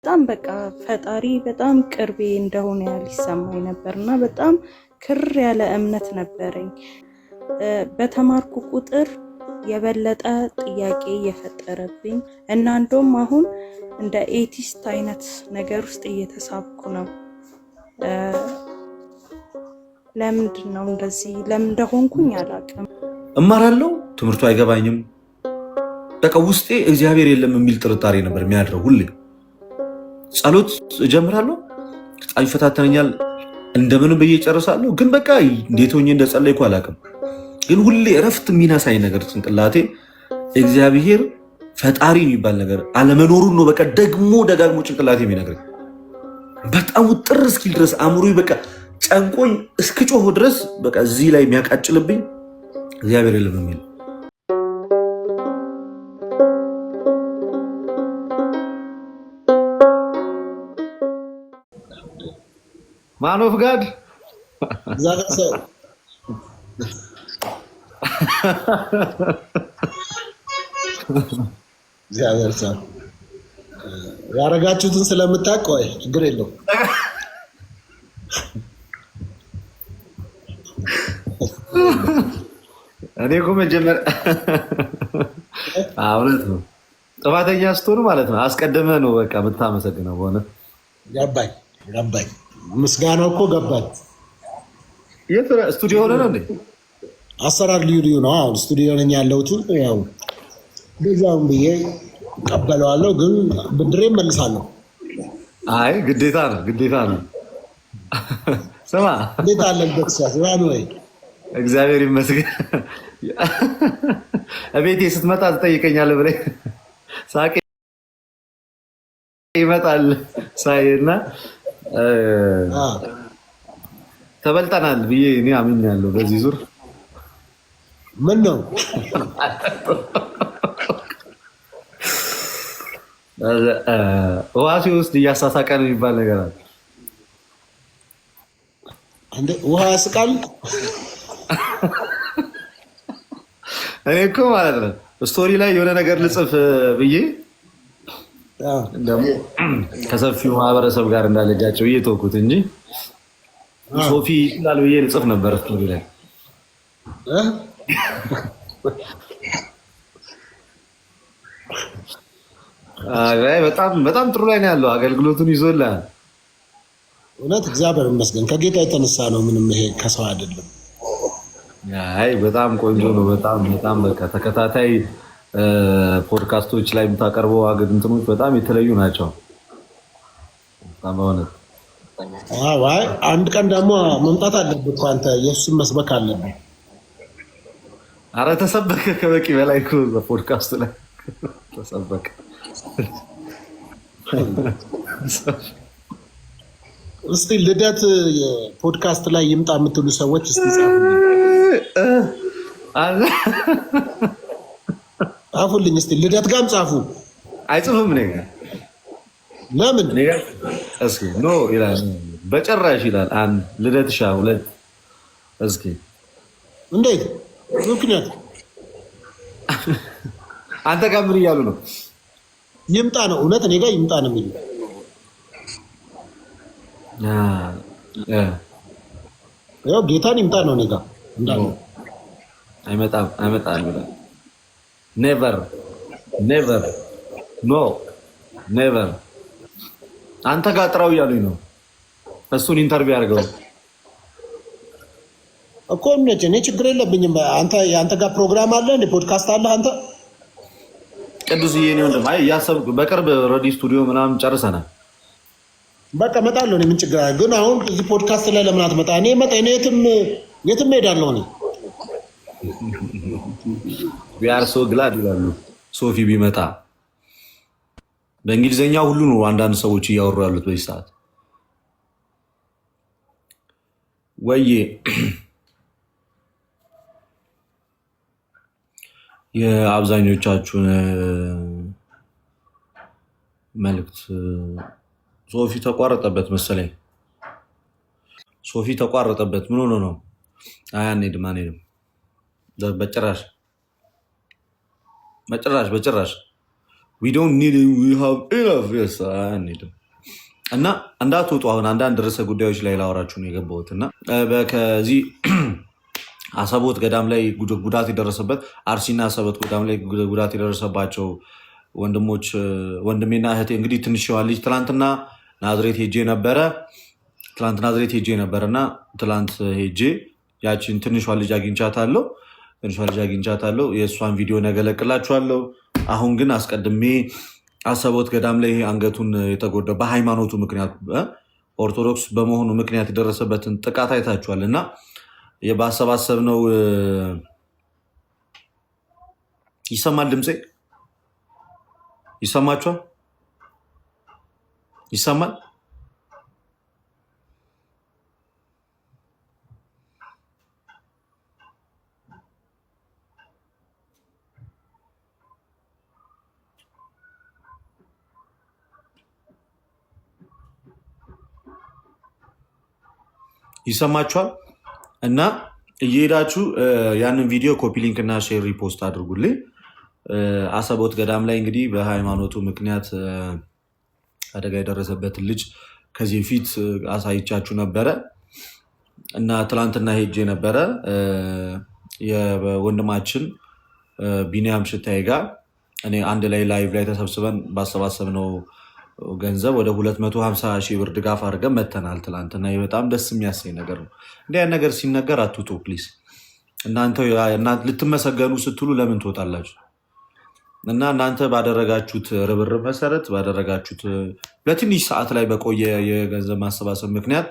በጣም በቃ ፈጣሪ በጣም ቅርቤ እንደሆነ ያህል ይሰማኝ ነበር እና በጣም ክር ያለ እምነት ነበረኝ። በተማርኩ ቁጥር የበለጠ ጥያቄ እየፈጠረብኝ እና እንደውም አሁን እንደ ኤቲስት አይነት ነገር ውስጥ እየተሳብኩ ነው። ለምንድን ነው እንደዚህ ለምን እንደሆንኩኝ አላውቅም። እማራለሁ፣ ትምህርቱ አይገባኝም። በቃ ውስጤ እግዚአብሔር የለም የሚል ጥርጣሬ ነበር የሚያድረው። ሁሌ ጸሎት እጀምራለሁ፣ ጣም ይፈታተነኛል፣ እንደምንም ብዬ ጨርሳለሁ። ግን በቃ እንዴት ሆኜ እንደጸለይኩ አላውቅም። ግን ሁሌ እረፍት የሚነሳኝ ነገር ጭንቅላቴ እግዚአብሔር ፈጣሪ የሚባል ነገር አለመኖሩን ነው። በቃ ደግሞ ደጋግሞ ጭንቅላቴ የሚነግረኝ በጣም ውጥር እስኪል ድረስ አእምሮዬ በቃ ጨንቆኝ እስክጮህ ድረስ በቃ እዚህ ላይ የሚያቃጭልብኝ እግዚአብሔር የለም የሚል ማን ኦፍ ጋድ እግዚአብሔር ሰው ያረጋችሁትን ስለምታውቅ ወይ ችግር የለውም። እኔ እኮ መጀመሪያ እውነት ነው ጥፋተኛ ስትሆኑ ማለት ነው አስቀድመህ ነው በቃ የምታመሰግነው። በእውነት ገባኝ ምስጋናው እኮ ገባኝ። ስቱዲዮ ሆነ ነው እንዴ? አሰራር ልዩ ነው። አሁን ስቱዲዮ ነኝ ያለሁት። ያው በዛም ብዬ ቀበለዋለሁ፣ ግን ብድሬ መልሳለሁ። አይ ግዴታ ነው። ስማ እንዴት አለበት ሲያስባን ወይ እግዚአብሔር ይመስገን። እቤቴ ስትመጣ ትጠይቀኛለህ ብለህ ሳቄ ይመጣል ሳይና ተበልጠናል ብዬ እኔ አምኛለሁ። በዚህ ዙር ምን ነው ውሃ ውስጥ እያሳሳቀ ነው የሚባል ነገር አለ። ውሃ ያስቃል። እኔ እኮ ማለት ነው ስቶሪ ላይ የሆነ ነገር ልጽፍ ብዬ ደግሞ ከሰፊው ማህበረሰብ ጋር እንዳለጃቸው ብዬ ተውኩት እንጂ ሶፊ ይችላል ብዬ ልጽፍ ነበር ስቶሪ ላይ። በጣም ጥሩ ላይ ነው ያለው። አገልግሎቱን ይዞልሃል። እውነት እግዚአብሔር ይመስገን። ከጌታ የተነሳ ነው። ምንም ይሄ ከሰው አይደለም። አይ በጣም ቆንጆ ነው። በጣም በቃ ተከታታይ ፖድካስቶች ላይ የምታቀርበው እንትኖች በጣም የተለዩ ናቸው። በእውነት አይ አንድ ቀን ደግሞ መምጣት አለብህ እኮ አንተ ኢየሱስን መስበክ አለብህ። አረ ተሰበከ ከበቂ በላይ እኮ በፖድካስቱ ላይ ተሰበከ። እስቲ ልደት ፖድካስት ላይ ይምጣ የምትሉ ሰዎች እስቲ ጻፉልኝ። እስቲ ልደት ጋርም ጻፉ። አይጽፍም እኔ ጋር ለምን እስኪ ኖ ይላል፣ በጭራሽ ይላል። አንድ ልደት ሻ ሁለት እስኪ እንዴት ምክንያት አንተ ጋር ምን እያሉ ነው? ይምጣ ነው እውነት እኔ ጋር ይምጣ ነው የሚሉ ያው ጌታን ይምጣ ነው እኔ ጋር እንዳለ አይመጣም ይላል። ኔቨር ኖ ኔቨር አንተ ጋር ጥራው እያሉኝ ነው። እሱን ኢንተርቪው አድርገው እኮ እኔ ችግር የለብኝም። አንተ ጋር ፕሮግራም አለ እንደ ፖድካስት አለ አንተ ቅዱስዬ ነው እንደማ እያሰብኩ በቅርብ ሬዲ ስቱዲዮ ምናምን ጨርሰናል። በቃ እመጣለሁ። እኔ ምን ችግር አለ? ግን አሁን እዚህ ፖድካስት ላይ ለምን አትመጣ? እኔ የትም እሄዳለሁ። እኔ ቢያር ሶ ግላድ ይላሉ ሶፊ ቢመጣ። በእንግሊዝኛ ሁሉ ነው አንዳንድ ሰዎች እያወሩ ያሉት በዚህ ሰዓት። ወይዬ የአብዛኞቻችሁን መልእክት ሶፊ ተቋረጠበት መሰለኝ። ሶፊ ተቋረጠበት። ምን ሆኖ ነው? አይ አንሄድም በጭራሽ we don't need it, we have enough. Yes, አንሄድም እና እንዳትወጡ። አሁን አንዳንድ ርዕሰ ጉዳዮች ላይ ላወራችሁ ነው የገባሁት እና ከዚህ አሰቦት ገዳም ላይ ጉዳት የደረሰበት አርሲና አሰቦት ገዳም ላይ ጉዳት የደረሰባቸው ወንድሜና እህቴ እንግዲህ ትንሽ ልጅ ትላንትና ናዝሬት ሄጄ ነበረ። እና ትላንት ሄጄ ያችን ትንሿ ልጅ አግኝቻታለሁ። የእሷን ቪዲዮ ነገ እለቅላችኋለሁ። አሁን ግን አስቀድሜ አሰቦት ገዳም ላይ አንገቱን የተጎዳው በሃይማኖቱ ምክንያት ኦርቶዶክስ በመሆኑ ምክንያት የደረሰበትን ጥቃት አይታችኋል እና ባሰባሰብነው ይሰማል። ድምፄ ይሰማችኋል? ይሰማል? ይሰማችኋል? እና እየሄዳችሁ ያንን ቪዲዮ ኮፒ ሊንክ እና ሼር ሪፖስት አድርጉልኝ። አሰቦት ገዳም ላይ እንግዲህ በሃይማኖቱ ምክንያት አደጋ የደረሰበትን ልጅ ከዚህ በፊት አሳይቻችሁ ነበረ እና ትላንትና ሄጄ ነበረ የወንድማችን ቢኒያም ሽታዬ ጋር እኔ አንድ ላይ ላይቭ ላይ ተሰብስበን ባሰባሰብነው ገንዘብ ወደ 250 ሺህ ብር ድጋፍ አድርገን መተናል ትላንትና። በጣም ደስ የሚያሰኝ ነገር ነው። እንዲህ አይነት ነገር ሲነገር አትውጡ ፕሊዝ። እናንተ ልትመሰገኑ ስትሉ ለምን ትወጣላችሁ? እና እናንተ ባደረጋችሁት ርብርብ መሰረት ባደረጋችሁት በትንሽ ሰዓት ላይ በቆየ የገንዘብ ማሰባሰብ ምክንያት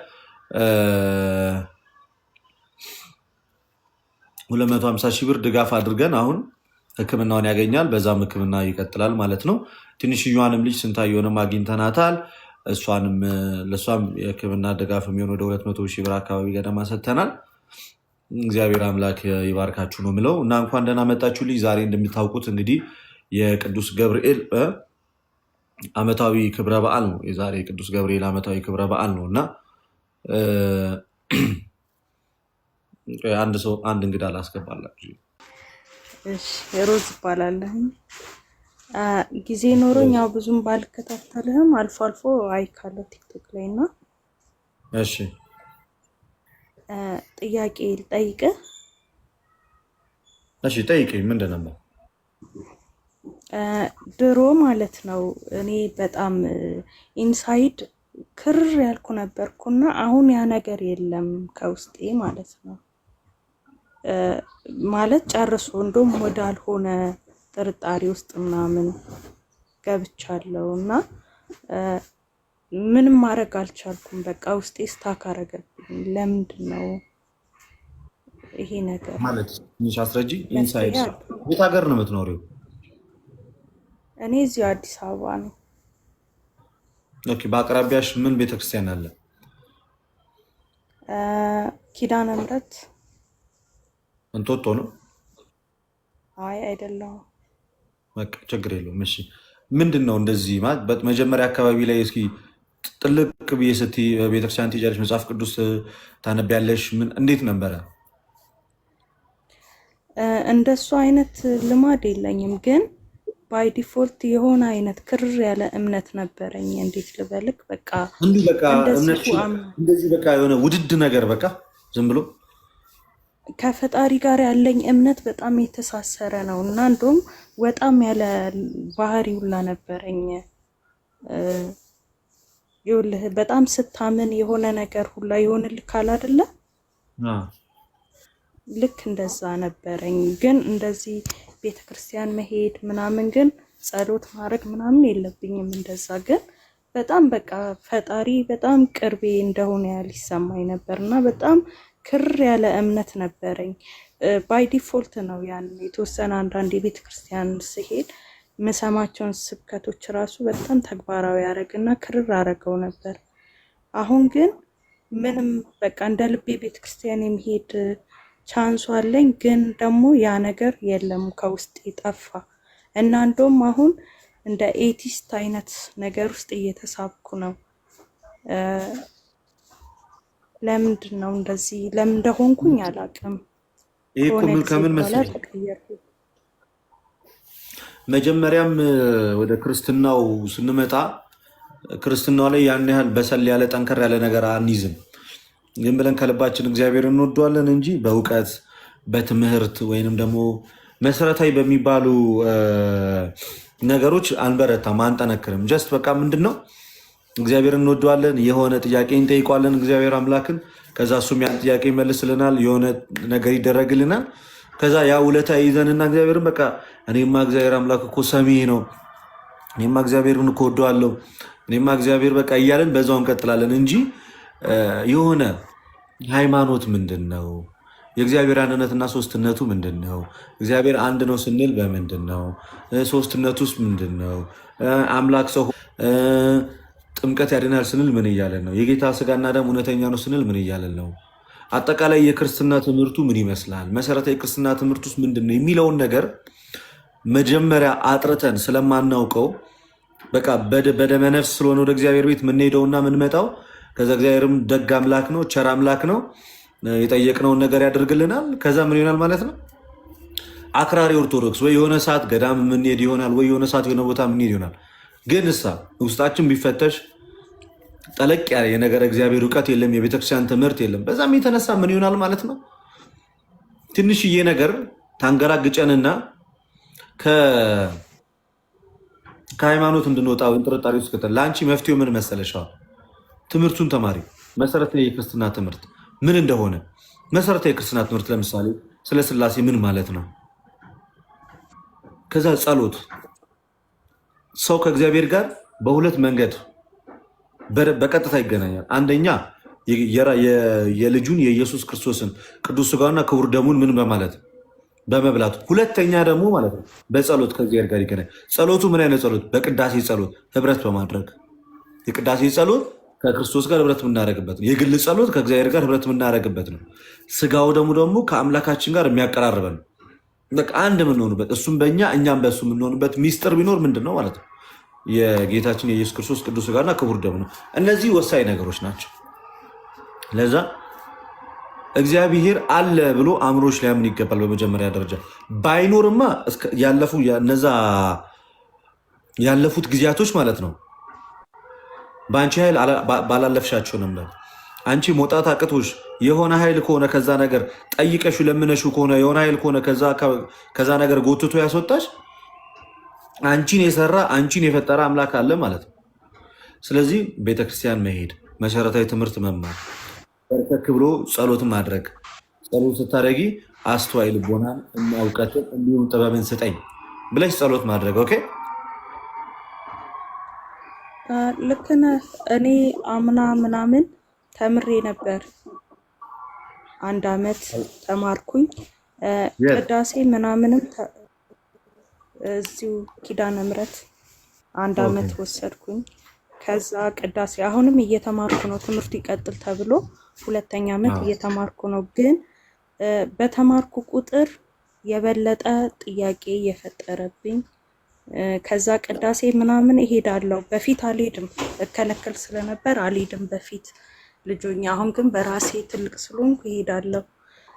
250 ሺህ ብር ድጋፍ አድርገን አሁን ሕክምናውን ያገኛል። በዛም ሕክምና ይቀጥላል ማለት ነው። ትንሽዬዋንም ልጅ ስንታየሆንም አግኝተናታል። ለእሷም የሕክምና ድጋፍ የሚሆን ወደ 200 ሺህ ብር አካባቢ ገደማ ሰጥተናል። እግዚአብሔር አምላክ ይባርካችሁ ነው የምለው እና እንኳን ደህና መጣችሁ ልጅ። ዛሬ እንደሚታውቁት እንግዲህ የቅዱስ ገብርኤል ዓመታዊ ክብረ በዓል ነው። የዛሬ የቅዱስ ገብርኤል ዓመታዊ ክብረ በዓል ነው እና አንድ እንግዳ ላስገባላችሁ። ሮዝ ይባላለሁ። ጊዜ ኖሮኝ ያው ብዙም ባልከታተልህም አልፎ አልፎ አይካለሁ ቲክቶክ ላይ እና እሺ ጥያቄ ልጠይቅህ። እሺ ጠይቀኝ። ምንድን ነው? ድሮ ማለት ነው እኔ በጣም ኢንሳይድ ክር ያልኩ ነበርኩና አሁን ያ ነገር የለም ከውስጤ ማለት ነው። ማለት ጨርሶ እንደውም ወዳልሆነ ጥርጣሬ ውስጥ ምናምን ገብቻለሁ እና ምንም ማድረግ አልቻልኩም። በቃ ውስጤ ስታክ አደረገብኝ። ለምንድን ነው ይሄ ነገር ማለት? ትንሽ አስረጂ። ኢንሳይድ የት ሀገር ነው የምትኖሪው? እኔ እዚሁ አዲስ አበባ ነው። ኦኬ። በአቅራቢያሽ ምን ቤተክርስቲያን አለ? ኪዳነ ምሕረት እንጦጦ ነው? አይ አይደለም። በቃ ችግር የለውም። እሺ ምንድን ነው እንደዚህ ማለት መጀመሪያ አካባቢ ላይ እስኪ ጥልቅ ብዬ ስትይ ቤተክርስቲያን ትሄጃለሽ፣ መጽሐፍ ቅዱስ ታነቢያለሽ፣ ምን እንዴት ነበረ? እንደሱ አይነት ልማድ የለኝም፣ ግን ባይ ዲፎልት የሆነ አይነት ክር ያለ እምነት ነበረኝ። እንዴት ልበልክ? በቃ እንደዚህ በቃ የሆነ ውድድ ነገር በቃ ዝም ብሎ ከፈጣሪ ጋር ያለኝ እምነት በጣም የተሳሰረ ነው እና እንደውም ወጣም ያለ ባህሪ ሁላ ነበረኝ። ይኸውልህ በጣም ስታምን የሆነ ነገር ሁላ ይሆንልካል አይደለ? ልክ እንደዛ ነበረኝ። ግን እንደዚህ ቤተክርስቲያን መሄድ ምናምን ግን ጸሎት ማድረግ ምናምን የለብኝም እንደዛ። ግን በጣም በቃ ፈጣሪ በጣም ቅርቤ እንደሆነ ያህል ይሰማኝ ነበር እና በጣም ክር ያለ እምነት ነበረኝ። ባይ ዲፎልት ነው ያን የተወሰነ አንዳንድ የቤተ ክርስቲያን ስሄድ የምሰማቸውን ስብከቶች ራሱ በጣም ተግባራዊ ያደረግና ክርር አደረገው ነበር። አሁን ግን ምንም በቃ እንደ ልቤ ቤተ ክርስቲያን የሚሄድ ቻንሱ አለኝ፣ ግን ደግሞ ያ ነገር የለም ከውስጥ ጠፋ እና እንደውም አሁን እንደ ኤቲስት አይነት ነገር ውስጥ እየተሳብኩ ነው። ለምንድን ነው እንደዚህ? ለምን እንደሆንኩኝ አላውቅም። ይሄ ከምን መሰለኝ መጀመሪያም ወደ ክርስትናው ስንመጣ ክርስትናው ላይ ያን ያህል በሰል ያለ ጠንከር ያለ ነገር አንይዝም። ዝም ብለን ከልባችን እግዚአብሔር እንወደዋለን እንጂ በእውቀት በትምህርት ወይንም ደግሞ መሰረታዊ በሚባሉ ነገሮች አንበረታም፣ አንጠነክርም። ጀስት በቃ ምንድን ነው እግዚአብሔር እንወደዋለን፣ የሆነ ጥያቄ እንጠይቋለን እግዚአብሔር አምላክን፣ ከዛ እሱም ያን ጥያቄ ይመልስልናል፣ የሆነ ነገር ይደረግልናል። ከዛ ያ ውለታ ይዘንና እግዚአብሔርን በቃ እኔማ እግዚአብሔር አምላክ እኮ ሰሚ ነው፣ እኔማ እግዚአብሔርን እኮ ወደዋለሁ፣ እኔማ እግዚአብሔር በቃ እያለን በዛው እንቀጥላለን እንጂ የሆነ ሃይማኖት ምንድን ነው? የእግዚአብሔር አንድነትና ሶስትነቱ ምንድን ነው? እግዚአብሔር አንድ ነው ስንል በምንድን ነው? ሶስትነቱ ውስጥ ምንድን ነው? አምላክ ሰው ጥምቀት ያድናል ስንል ምን እያለን ነው? የጌታ ስጋና ደም እውነተኛ ነው ስንል ምን እያለን ነው? አጠቃላይ የክርስትና ትምህርቱ ምን ይመስላል? መሰረታዊ የክርስትና ትምህርት ውስጥ ምንድን ነው የሚለውን ነገር መጀመሪያ አጥርተን ስለማናውቀው በቃ በደመነፍስ ስለሆነ ወደ እግዚአብሔር ቤት የምንሄደውና የምንመጣው። ከዛ እግዚአብሔርም ደግ አምላክ ነው፣ ቸር አምላክ ነው፣ የጠየቅነውን ነገር ያደርግልናል። ከዛ ምን ይሆናል ማለት ነው? አክራሪ ኦርቶዶክስ ወይ የሆነ ሰዓት ገዳም የምንሄድ ይሆናል፣ ወይ የሆነ ሰዓት የሆነ ቦታ የምንሄድ ይሆናል። ግን እሳ ውስጣችን ቢፈተሽ ጠለቅ ያለ የነገር እግዚአብሔር እውቀት የለም፣ የቤተክርስቲያን ትምህርት የለም። በዛም የተነሳ ምን ይሆናል ማለት ነው? ትንሽዬ ነገር ታንገራግጨንና ከሃይማኖት እንድንወጣ ወይም ጥርጣሬ ውስጥ ከተን። ለአንቺ መፍትሄው ምን መሰለሻል? ትምህርቱን ተማሪ። መሰረታዊ የክርስትና ትምህርት ምን እንደሆነ መሰረታዊ የክርስትና ትምህርት ለምሳሌ ስለ ስላሴ ምን ማለት ነው? ከዛ ጸሎት። ሰው ከእግዚአብሔር ጋር በሁለት መንገድ በቀጥታ ይገናኛል። አንደኛ የልጁን የኢየሱስ ክርስቶስን ቅዱስ ስጋውና ክቡር ደሙን ምን በማለት በመብላቱ። ሁለተኛ ደግሞ ማለት ነው በጸሎት ከእግዚአብሔር ጋር ይገናኛል። ጸሎቱ ምን አይነት ጸሎት? በቅዳሴ ጸሎት ህብረት በማድረግ የቅዳሴ ጸሎት ከክርስቶስ ጋር ህብረት የምናደርግበት ነው። የግል ጸሎት ከእግዚአብሔር ጋር ህብረት የምናደርግበት ነው። ስጋው ደግሞ ከአምላካችን ጋር የሚያቀራርበን በቃ አንድ የምንሆንበት፣ እሱም በእኛ እኛም በእሱ የምንሆንበት ሚስጥር ቢኖር ምንድን ነው ማለት ነው? የጌታችን የኢየሱስ ክርስቶስ ቅዱስ ስጋና ክቡር ደሙ ነው። እነዚህ ወሳኝ ነገሮች ናቸው። ለዛ እግዚአብሔር አለ ብሎ አእምሮች ሊያምን ይገባል። በመጀመሪያ ደረጃ ባይኖርማ ያለፉት ጊዜያቶች ማለት ነው በአንቺ ኃይል ባላለፍሻቸው ነበር። አንቺ መውጣት አቅቶሽ የሆነ ኃይል ከሆነ ከዛ ነገር ጠይቀሹ ለምነሹ ከሆነ የሆነ ኃይል ከሆነ ከዛ ነገር ጎትቶ ያስወጣሽ አንቺን የሰራ አንቺን የፈጠረ አምላክ አለ ማለት ነው። ስለዚህ ቤተክርስቲያን መሄድ፣ መሰረታዊ ትምህርት መማር፣ በርከክ ብሎ ጸሎት ማድረግ። ጸሎት ስታደርጊ አስተዋይ ልቦናን እና እውቀትን እንዲሁም ጥበብን ስጠኝ ብለሽ ጸሎት ማድረግ። ኦኬ ልክ ነህ። እኔ አምና ምናምን ተምሬ ነበር። 1 አመት ተማርኩኝ። ቅዳሴ ምናምንም እዚሁ ኪዳነ ምሕረት 1 አመት ወሰድኩኝ። ከዛ ቅዳሴ አሁንም እየተማርኩ ነው። ትምህርቱ ይቀጥል ተብሎ 2ኛ አመት እየተማርኩ ነው። ግን በተማርኩ ቁጥር የበለጠ ጥያቄ እየፈጠረብኝ ከዛ ቅዳሴ ምናምን እሄዳለሁ። በፊት አልሄድም፣ እከለከል ስለነበር አልሄድም በፊት ልጆኛ። አሁን ግን በራሴ ትልቅ ስለሆንኩ እሄዳለሁ፣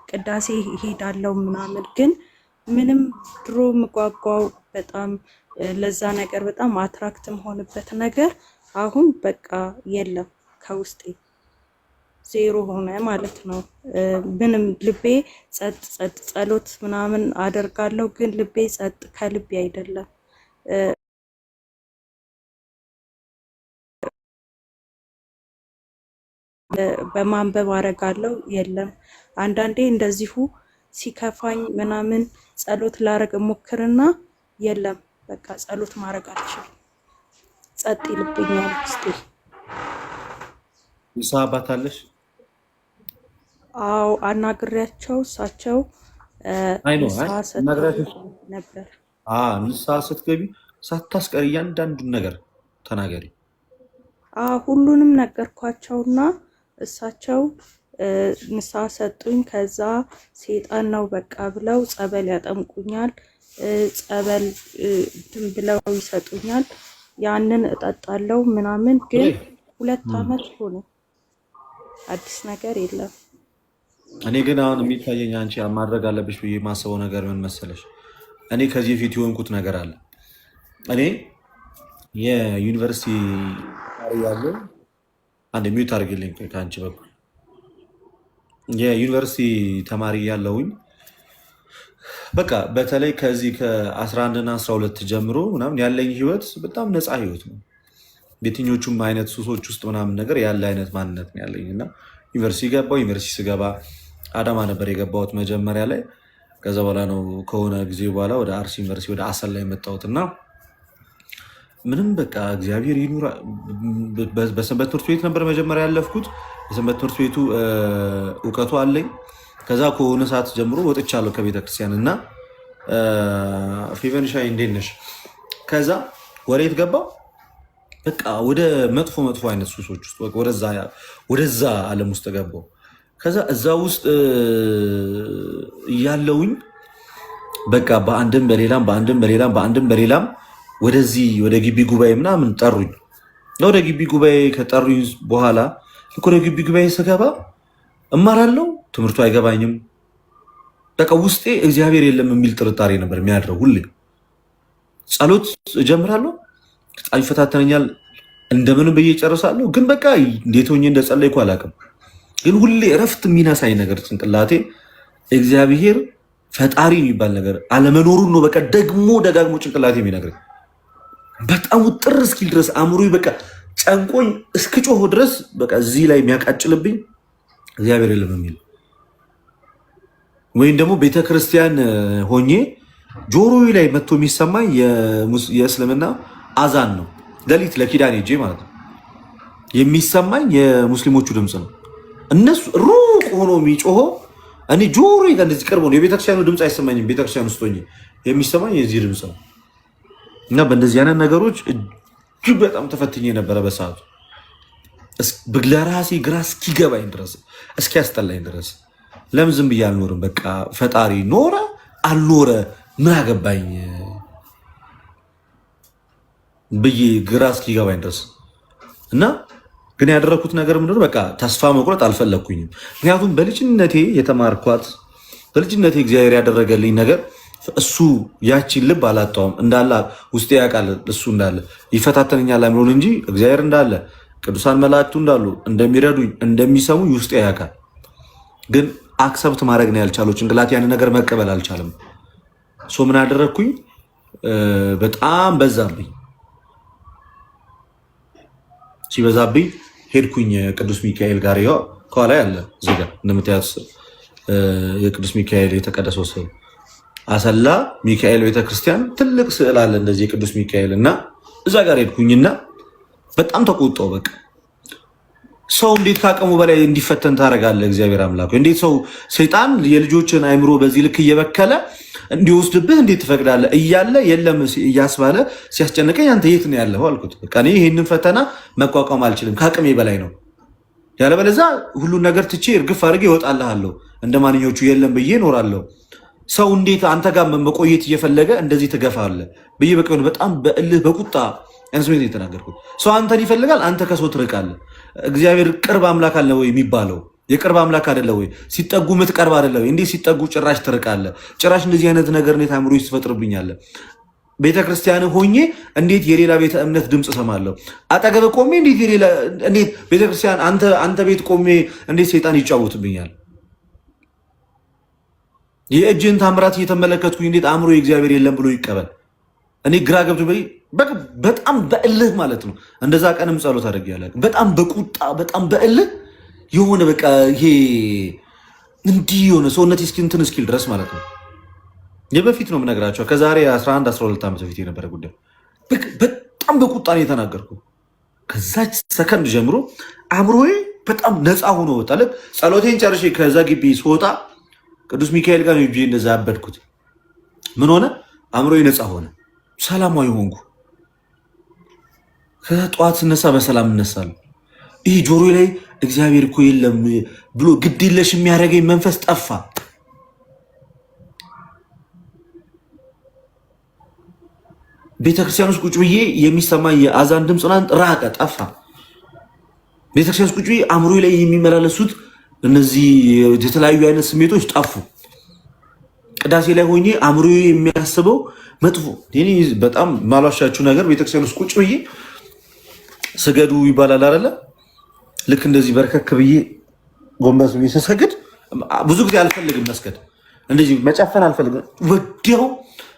ቅዳሴ እሄዳለሁ ምናምን። ግን ምንም ድሮ ምጓጓው በጣም ለዛ ነገር በጣም አትራክት መሆንበት ነገር አሁን በቃ የለም፣ ከውስጤ ዜሮ ሆነ ማለት ነው። ምንም ልቤ ጸጥ ጸሎት ምናምን አደርጋለሁ፣ ግን ልቤ ጸጥ ከልቤ አይደለም። በማንበብ አረጋለሁ፣ የለም። አንዳንዴ እንደዚሁ ሲከፋኝ ምናምን ጸሎት ላረግ ሞክርና የለም፣ በቃ ጸሎት ማድረግ አልችልም፣ ጸጥ ይልብኛል ውስጤ። ንስሐ አባት አለሽ? አዎ አናግሬያቸው እሳቸው ንስሐ ሰጥተው ነበር። ንስሐ ስትገቢ ሳታስቀሪ እያንዳንዱን ነገር ተናገሪ። ሁሉንም ነገርኳቸውና እሳቸው ንስሐ ሰጡኝ። ከዛ ሴጣን ነው በቃ ብለው ጸበል ያጠምቁኛል፣ ጸበል ብለው ይሰጡኛል። ያንን እጠጣለሁ ምናምን። ግን 2 አመት ሆነ፣ አዲስ ነገር የለም። እኔ ግን አሁን የሚታየኝ አንቺ ማድረግ አለብሽ ብዬ የማስበው ነገር ምን መሰለሽ? እኔ ከዚህ በፊት የሆንኩት ነገር አለ። እኔ የዩኒቨርሲቲ ያለው አንድ ሚዩት አድርግልኝ ከአንቺ በኩል የዩኒቨርሲቲ ተማሪ ያለውኝ በቃ በተለይ ከዚህ ከ11 እና 12 ጀምሮ ምናምን ያለኝ ህይወት በጣም ነፃ ህይወት ነው። የትኞቹም አይነት ሱሶች ውስጥ ምናምን ነገር ያለ አይነት ማንነት ነው ያለኝ እና ዩኒቨርሲቲ ገባው። ዩኒቨርሲቲ ስገባ አዳማ ነበር የገባሁት መጀመሪያ ላይ። ከዛ በኋላ ነው ከሆነ ጊዜ በኋላ ወደ አርሲ ዩኒቨርሲቲ ወደ አሰላ የመጣሁት እና ምንም በቃ እግዚአብሔር ይኑር። በሰንበት ትምህርት ቤት ነበር መጀመሪያ ያለፍኩት። የሰንበት ትምህርት ቤቱ እውቀቱ አለኝ። ከዛ ከሆነ ሰዓት ጀምሮ ወጥቻለሁ ከቤተክርስቲያን እና ፌቨንሻይ እንዴት ነሽ? ከዛ ወዴት ገባው? በቃ ወደ መጥፎ አይነት ሱሶች ውስጥ ወደዛ ዓለም ውስጥ ገባው። ከዛ እዛ ውስጥ እያለውኝ በቃ በአንድም በሌላም ወደዚህ ወደ ግቢ ጉባኤ ምናምን ጠሩኝ። ወደ ግቢ ጉባኤ ከጠሩኝ በኋላ ወደ ግቢ ጉባኤ ስገባ እማራለሁ፣ ትምህርቱ አይገባኝም። በቃ ውስጤ እግዚአብሔር የለም የሚል ጥርጣሬ ነበር የሚያድረው። ሁሌ ጸሎት እጀምራለሁ፣ በጣም ይፈታተነኛል፣ እንደምንም ብዬ ጨርሳለሁ። ግን በቃ እንዴት ሆኜ እንደጸለይኩ አላውቅም። ግን ሁሌ እረፍት የሚነሳኝ ነገር ጭንቅላቴ እግዚአብሔር ፈጣሪ የሚባል ነገር አለመኖሩን ነው። በቃ ደግሞ ደጋግሞ ጭንቅላቴ የሚነግረኝ በጣም ውጥር እስኪል ድረስ አእምሮ በቃ ጨንቆኝ እስክጮህ ድረስ በቃ እዚህ ላይ የሚያቃጭልብኝ እግዚአብሔር የለም የሚል ወይም ደግሞ ቤተክርስቲያን ሆኜ ጆሮዬ ላይ መጥቶ የሚሰማኝ የእስልምና አዛን ነው። ሌሊት ለኪዳን ሄጄ ማለት ነው የሚሰማኝ የሙስሊሞቹ ድምፅ ነው። እነሱ ሩቅ ሆኖ የሚጮኸው እኔ ጆሮዬ ጋር እንደዚህ ቅርብ ነው። የቤተክርስቲያኑ ድምፅ አይሰማኝም። ቤተክርስቲያን ውስጥ ሆኜ የሚሰማኝ የዚህ ድምፅ ነው። እና በእንደዚህ አይነት ነገሮች እጅግ በጣም ተፈትኜ ነበረ በሰዓቱ ለራሴ ግራ እስኪገባኝ ድረስ እስኪያስጠላኝ ድረስ ለምን ዝም ብዬ አልኖርም? በቃ ፈጣሪ ኖረ አልኖረ ምን አገባኝ ብዬ ግራ እስኪገባኝ ድረስ እና ግን ያደረኩት ነገር ምንድነው? በቃ ተስፋ መቁረጥ አልፈለግኩኝም። ምክንያቱም በልጅነቴ የተማርኳት በልጅነቴ እግዚአብሔር ያደረገልኝ ነገር እሱ ያቺን ልብ አላጣውም። እንዳለ ውስጤ ያውቃል። እሱ እንዳለ ይፈታተነኛል አይምሮን እንጂ እግዚአብሔር እንዳለ ቅዱሳን መላእክቱ እንዳሉ እንደሚረዱኝ እንደሚሰሙኝ ውስጤ ያውቃል። ግን አክሰብት ማድረግ ነው ያልቻለው። ጭንቅላት ያንን ነገር መቀበል አልቻለም። ምን አደረግኩኝ? በጣም በዛብኝ። ሲበዛብኝ ሄድኩኝ ቅዱስ ሚካኤል ጋር። ያው ከኋላ ያለ እዚህ ጋር እንደምታዩት የቅዱስ ሚካኤል የተቀደሰው ስዕል አሰላ ሚካኤል ቤተክርስቲያን ትልቅ ስዕል አለ እንደዚህ የቅዱስ ሚካኤል እና እዛ ጋር ሄድኩኝና በጣም ተቆጣው። በቃ ሰው እንዴት ካቀሙ በላይ እንዲፈተን ታደርጋለህ? እግዚአብሔር አምላክ እንዴት ሰው ሰይጣን የልጆችን አይምሮ በዚህ ልክ እየበከለ እንዲወስድብህ እንዴት ትፈቅዳለህ? እያለ የለም እያስባለ ሲያስጨንቀኝ አንተ የት ነው ያለኸው አልኩት። በቃ እኔ ይህንን ፈተና መቋቋም አልችልም፣ ከአቅሜ በላይ ነው። ያለበለዛ ሁሉን ነገር ትቼ እርግፍ አድርጌ እወጣልሃለሁ፣ እንደ ማንኞቹ የለም ብዬ እኖራለሁ። ሰው እንዴት አንተ ጋር መቆየት እየፈለገ እንደዚህ ትገፋለህ ብዬ በቃ በጣም በእልህ በቁጣ ስሜት የተናገርኩት። ሰው አንተን ይፈልጋል፣ አንተ ከሰው ትርቃለህ። እግዚአብሔር ቅርብ አምላክ አለ ወይ የሚባለው የቅርብ አምላክ አይደለ ወይ? ሲጠጉ ምትቀርብ አይደለ ወይ? እንዴት ሲጠጉ ጭራሽ ትርቃለህ? ጭራሽ እንደዚህ አይነት ነገር እንዴት አእምሮ ይፈጥርብኛል? ቤተክርስቲያን ሆኜ እንዴት የሌላ ቤተ እምነት ድምፅ እሰማለሁ? አጠገብ ቆሜ እንዴት ቤተክርስቲያን አንተ ቤት ቆሜ እንዴት ሰይጣን ይጫወትብኛል? የእጅን ታምራት እየተመለከትኩኝ እንዴት አእምሮ የእግዚአብሔር የለም ብሎ ይቀበል? እኔ ግራ ገብቶ በጣም በእልህ ማለት ነው። እንደዛ ቀንም ጸሎት አድርጌያለሁ። በጣም በቁጣ በጣም በእልህ የሆነ በቃ ይሄ እንዲህ የሆነ ሰውነት እንትን እስኪል ድረስ ማለት ነው። የበፊት ነው የምነግራቸው ከዛሬ 11 12 ዓመት በፊት የነበረ ጉዳይ። በጣም በቁጣ ነው የተናገርኩ። ከዛች ሰከንድ ጀምሮ አእምሮዬ በጣም ነፃ ሆኖ ወጣ። ጸሎቴን ጨርሼ ከዛ ግቢ ስወጣ ቅዱስ ሚካኤል ጋር ነው እንደዛ ያበድኩት። ምን ሆነ? አእምሮዬ ነፃ ሆነ፣ ሰላማዊ ሆንኩ። ከዛ ጠዋት ስነሳ በሰላም እነሳለሁ። ይህ ጆሮ ላይ እግዚአብሔር እኮ የለም ብሎ ግድ የለሽ የሚያደርገኝ መንፈስ ጠፋ። ቤተክርስቲያን ውስጥ ቁጭ ብዬ የሚሰማኝ የአዛን ድምፅ ራቀ፣ ጠፋ። ቤተክርስቲያን ውስጥ ቁጭ ብዬ አእምሮ ላይ የሚመላለሱት እነዚህ የተለያዩ አይነት ስሜቶች ጠፉ። ቅዳሴ ላይ ሆኜ አእምሮዬ የሚያስበው መጥፎ በጣም ማሏሻችሁ ነገር ቤተክርስቲያን ውስጥ ቁጭ ብዬ ስገዱ ይባላል አይደለ? ልክ እንደዚህ በርከክ ብዬ ጎንበስ ብዬ ስሰግድ ብዙ ጊዜ አልፈልግም መስገድ፣ እንደዚህ መጨፈን አልፈልግም። ወዲያው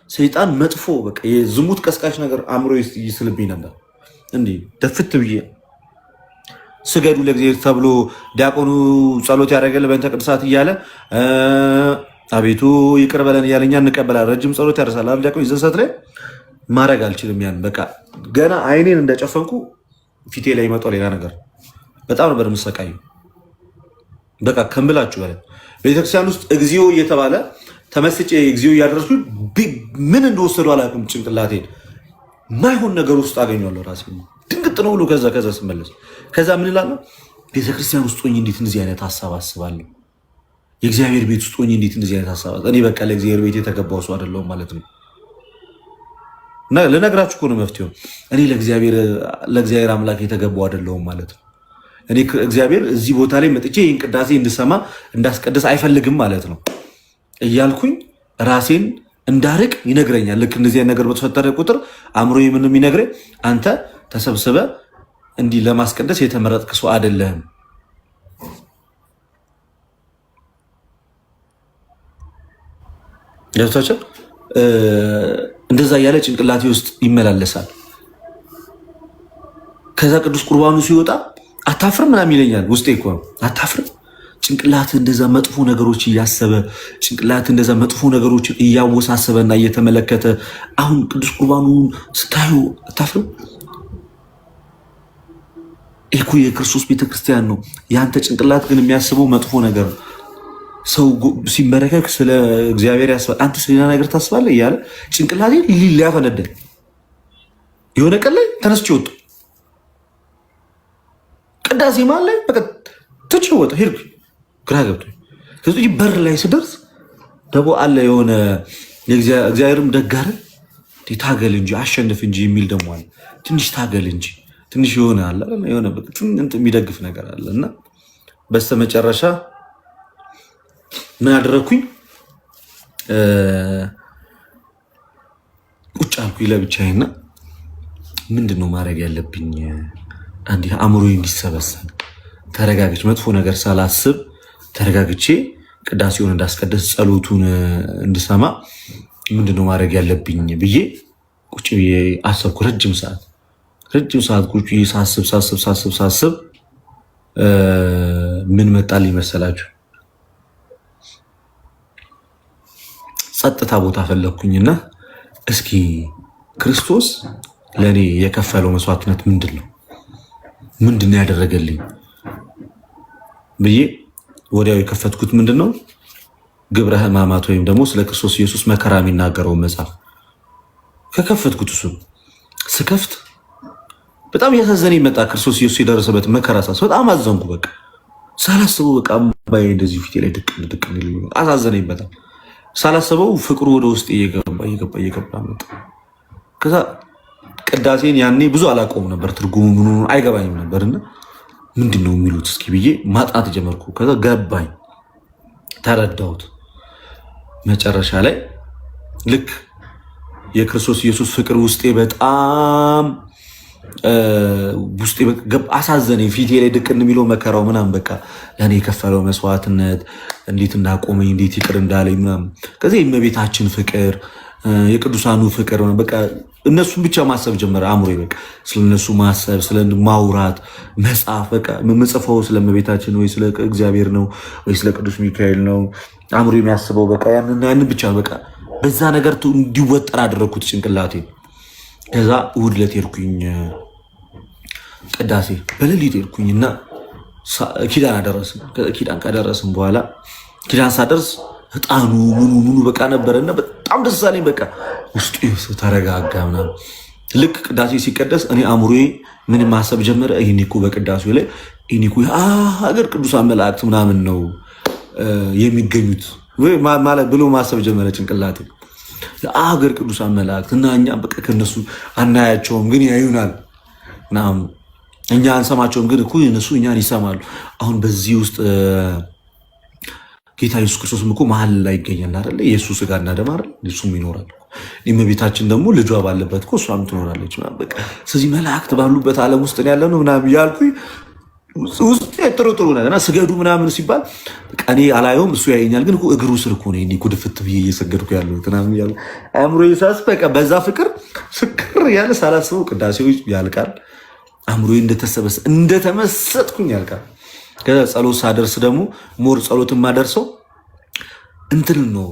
ሰይጣን መጥፎ በቃ የዝሙት ቀስቃሽ ነገር አእምሮ ይስልብኝ ነበር። እንዲህ ደፍት ብዬ ስገዱ ለእግዚአብሔር ተብሎ ዲያቆኑ ጸሎት ያደረገል በእንተ ቅድሳት እያለ አቤቱ ይቅር በለን እያለ እኛ እንቀበላለን። ረጅም ጸሎት ያደርሳል አይደል ዲያቆን። ይዘሰት ላይ ማድረግ አልችልም። ያን በቃ ገና አይኔን እንደጨፈንኩ ፊቴ ላይ ይመጣው ሌላ ነገር። በጣም ነበር የምሰቃየው። በቃ ከምላችሁ በላይ ቤተክርስቲያን ውስጥ እግዚኦ እየተባለ ተመስጬ እግዚኦ እያደረስኩ ምን እንደወሰዱ አላውቅም። ጭንቅላቴን ማይሆን ነገር ውስጥ አገኘዋለሁ ራሴ ድንግጥ ነው ብሎ ከዛ ስመለስ ከዛ ምን እላለሁ? ቤተክርስቲያን ውስጥ ሆኜ እንዴት እንደዚህ አይነት ሀሳብ አስባለሁ? የእግዚአብሔር ቤት ውስጥ ሆኜ እንዴት እንደዚህ አይነት ሀሳብ እኔ በቃ ለእግዚአብሔር ቤት የተገባው ሰው አይደለሁም ማለት ነው። ልነግራችሁ እኮ ነው መፍትሄው። እኔ ለእግዚአብሔር አምላክ የተገባው አይደለሁም ማለት ነው። እኔ እግዚአብሔር እዚህ ቦታ ላይ መጥቼ ይህን ቅዳሴ እንድሰማ እንዳስቀድስ አይፈልግም ማለት ነው እያልኩኝ ራሴን እንዳርቅ ይነግረኛል። ልክ እንደዚህ ነገር በተፈጠረ ቁጥር አእምሮ ምንም ይነግረኝ፣ አንተ ተሰብስበ እንዲህ ለማስቀደስ የተመረጥክ ሰው አይደለህም። ገብታችሁ እንደዛ እያለ ጭንቅላቴ ውስጥ ይመላለሳል። ከዛ ቅዱስ ቁርባኑ ሲወጣ አታፍርም ምናምን ይለኛል። ውስጤ እኮ አታፍርም። ጭንቅላት እንደዛ መጥፎ ነገሮች እያሰበ ጭንቅላት እንደዛ መጥፎ ነገሮችን እያወሳሰበና እየተመለከተ አሁን ቅዱስ ቁርባኑን ስታዩ አታፍርም? እኮ የክርስቶስ ቤተክርስቲያን ነው። ያንተ ጭንቅላት ግን የሚያስበው መጥፎ ነገር ነው። ሰው ሲመለከክ ስለ እግዚአብሔር ያስባል፣ አንተ ስለሌላ ነገር ታስባለህ እያለ ጭንቅላቴ ሊያፈነደል የሆነ ቀን ላይ ተነስቼ ወጡ። ቅዳሴ ማለት ላይ በቃ ትቼ ወጣ ሄድኩ። ግራ ገብቶኝ ከዚህ በር ላይ ስደርስ ደግሞ አለ የሆነ እግዚአብሔርም ደጋረ ታገል እንጂ አሸንፍ እንጂ የሚል ደግሞ አለ። ትንሽ ታገል እንጂ ትንሽ የሆነ አለ የሆነ የሚደግፍ ነገር አለ እና በስተመጨረሻ ምን አደረግኩኝ? ቁጭ አልኩኝ ለብቻዬና ምንድነው ማድረግ ያለብኝ? አንዴ አእምሮዬ እንዲሰበሰብ ተረጋግቼ መጥፎ ነገር ሳላስብ ተረጋግቼ ቅዳሴውን እንዳስቀደስ ጸሎቱን እንድሰማ ምንድነው ማድረግ ያለብኝ ብዬ ቁጭ ብዬ አሰብኩ። ረጅም ሰዓት ቁጭ ብዬ ሳስብ ምን መጣልኝ መሰላችሁ? ጸጥታ ቦታ ፈለግኩኝና እስኪ ክርስቶስ ለእኔ የከፈለው መስዋዕትነት ምንድን ነው ያደረገልኝ ብዬ ወዲያው የከፈትኩት ምንድን ነው ግብረ ሕማማት ወይም ደግሞ ስለ ክርስቶስ ኢየሱስ መከራ የሚናገረውን መጽሐፍ ከከፈትኩት እሱ ስከፍት በጣም እያሳዘነኝ መጣ። ክርስቶስ ኢየሱስ የደረሰበት መከራ በጣም አዘንኩ። በቃ ሳላስበው በቃ አምባዬ እንደዚህ ፊቴ ላይ ድቅ አሳዘነኝ በጣም ሳላስበው ፍቅሩ ወደ ውስጥ እየገባ መጣ። ከዛ ቅዳሴን ያኔ ብዙ አላውቀውም ነበር፣ ትርጉሙ ምኑ አይገባኝም ነበርና ምንድን ነው የሚሉት እስኪ ብዬ ማጥናት ጀመርኩ። ከዛ ገባኝ፣ ተረዳሁት። መጨረሻ ላይ ልክ የክርስቶስ ኢየሱስ ፍቅር ውስጤ በጣም ውስጤ አሳዘነኝ። ፊቴ ላይ ድቅን የሚለው መከራው ምናምን በቃ ለእኔ የከፈለው መስዋዕትነት እንዴት እንዳቆመኝ እንዴት ይቅር እንዳለኝ ምናምን። ከዚህ የእመቤታችን ፍቅር የቅዱሳኑ ፍቅር በቃ እነሱን ብቻ ማሰብ ጀመረ አእምሮዬ። በቃ ስለነሱ ማሰብ ማውራት መጽሐፍ በቃ የምጽፈው ስለ እመቤታችን ወይ ስለ እግዚአብሔር ነው ወይ ስለ ቅዱስ ሚካኤል ነው አእምሮ የሚያስበው በቃ ያንን ብቻ በቃ በዛ ነገር እንዲወጠር አደረግኩት ጭንቅላቴ። ከዛ እሑድ ዕለት ሄድኩኝ ቅዳሴ በሌሊት ሄድኩኝና ኪዳን አደረስን። ኪዳን ካደረስን በኋላ ኪዳን ሳደርስ ዕጣኑ ምኑ በቃ ነበረና በጣም ደስ አለኝ። በቃ ውስጡ ተረጋጋ ምናምን። ልክ ቅዳሴ ሲቀደስ እኔ አእምሮዬ ምን ማሰብ ጀመረ? ይሄኔ እኮ በቅዳሴው ላይ ይሄኔ እኮ ሀገር ቅዱሳን መላእክት ምናምን ነው የሚገኙት ማለት ብሎ ማሰብ ጀመረ ጭንቅላቴ። የሀገር ቅዱሳን መላእክት እና እኛ በቃ ከነሱ አናያቸውም ግን ያዩናል ምናምን፣ እኛ አንሰማቸውም ግን እኮ እነሱ እኛን ይሰማሉ። አሁን በዚህ ውስጥ ጌታ ኢየሱስ ክርስቶስም እኮ መሀል ላይ ይገኛል አይደለ? የእሱ ስጋና ደም አይደል? እሱም ይኖራል። እመቤታችን ደግሞ ልጇ ባለበት እኮ እሷም ትኖራለች። በቃ ስለዚህ መላእክት ባሉበት ዓለም ውስጥ ያለ ነው ምናምን እያልኩኝ ውስጥ ጥሩ ነገርና ስገዱ ምናምን ሲባል እኔ አላየውም፣ እሱ ያየኛል። ግን እግሩ ስር እኮ ነው እኮ ድፍት ብዬ እየሰገድኩ ያለሁት ምናምን እያለ አእምሮ ሳስ በቃ በዛ ፍቅር ስክር ያለ ሳላስበው ቅዳሴው ያልቃል። አእምሮ እንደተመሰጥኩኝ ያልቃል። ከዛ ጸሎት ሳደርስ ደግሞ ሞር ጸሎት የማደርሰው እንትን ነው።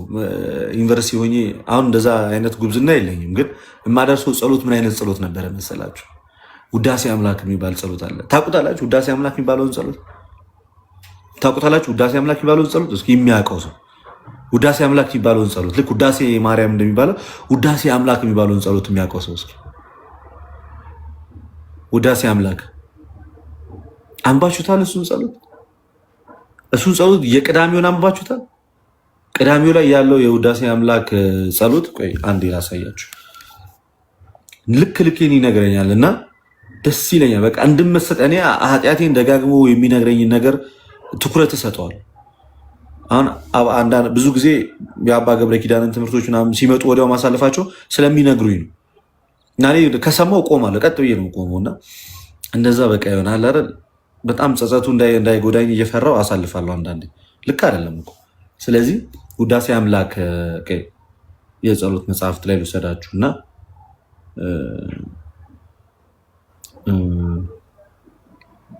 ዩኒቨርሲቲ ሆኜ አሁን እንደዛ አይነት ጉብዝና የለኝም፣ ግን የማደርሰው ጸሎት ምን አይነት ጸሎት ነበረ መሰላችሁ? ውዳሴ አምላክ የሚባል ጸሎት አለ። ታውቁታላችሁ? ውዳሴ አምላክ የሚባለውን ጸሎት ታውቁታላችሁ? ውዳሴ አምላክ የሚባለውን ጸሎት እስኪ የሚያውቀው ሰው ውዳሴ አምላክ የሚባለውን ጸሎት ልክ ውዳሴ ማርያም እንደሚባለው ውዳሴ አምላክ የሚባለውን ጸሎት የሚያውቀው ሰው እስኪ ውዳሴ አምላክ አንባችሁታል? እሱን ጸሎት የቅዳሜውን አንባችሁታል? ቅዳሜው ላይ ያለው የውዳሴ አምላክ ጸሎት ቆይ አንዴ ላሳያችሁ። ልኬን ይነግረኛል እና ደስ ይለኛል። በቃ እንድመሰጥ እኔ ኃጢአቴን ደጋግሞ የሚነግረኝን ነገር ትኩረት እሰጠዋል። አሁን ብዙ ጊዜ የአባ ገብረ ኪዳንን ትምህርቶች ምናምን ሲመጡ ወዲያው ማሳለፋቸው ስለሚነግሩኝ ነው እና እኔ ከሰማው ቆማለሁ፣ ቀጥ ብዬ ነው ቆመው እና እንደዛ በቃ ይሆናል አይደል? በጣም ጸጸቱ እንዳይጎዳኝ እየፈራው አሳልፋለሁ። አንዳንዴ ልክ አይደለም እኮ። ስለዚህ ውዳሴ አምላክ የጸሎት መጽሐፍት ላይ ልውሰዳችሁ እና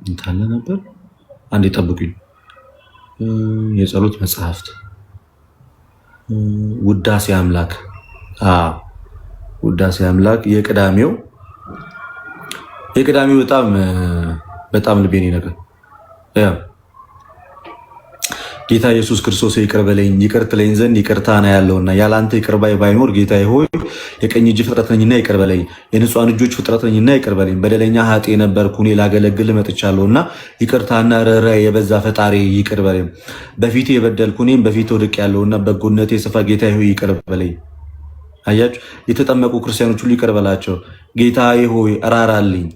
እንታለ ነበር። አንዴ ጠብቁኝ። የጸሎት መጽሐፍት ውዳሴ አምላክ ውዳሴ አምላክ የቅዳሜው በጣም ልቤን ይነካል። ጌታ ኢየሱስ ክርስቶስ ይቅር በለኝ ይቅር ትለኝ ዘንድ ይቅርታ ነው ያለውና ያላንተ ይቅር ባይ ባይኖር ጌታዬ ሆይ የቀኝ እጅ ፍጥረት ነኝና ይቅር በለኝ፣ የንጹሐን እጆች ፍጥረት ነኝና ይቅር በለኝ። በደለኛ ኃጥእ ነበርኩ እኔ ላገለግል መጥቻለሁና ይቅርታና ርኅራኄ የበዛ ፈጣሪ ይቅር በለኝ። በፊት የበደልኩ እኔም በፊት ወድቅ ያለውና በጎነቴ ስፋ ጌታዬ ሆይ ይቅር በለኝ። አያችሁ፣ የተጠመቁ ክርስቲያኖች ሁሉ ይቅር በላቸው። ጌታዬ ሆይ እራራልኝ፣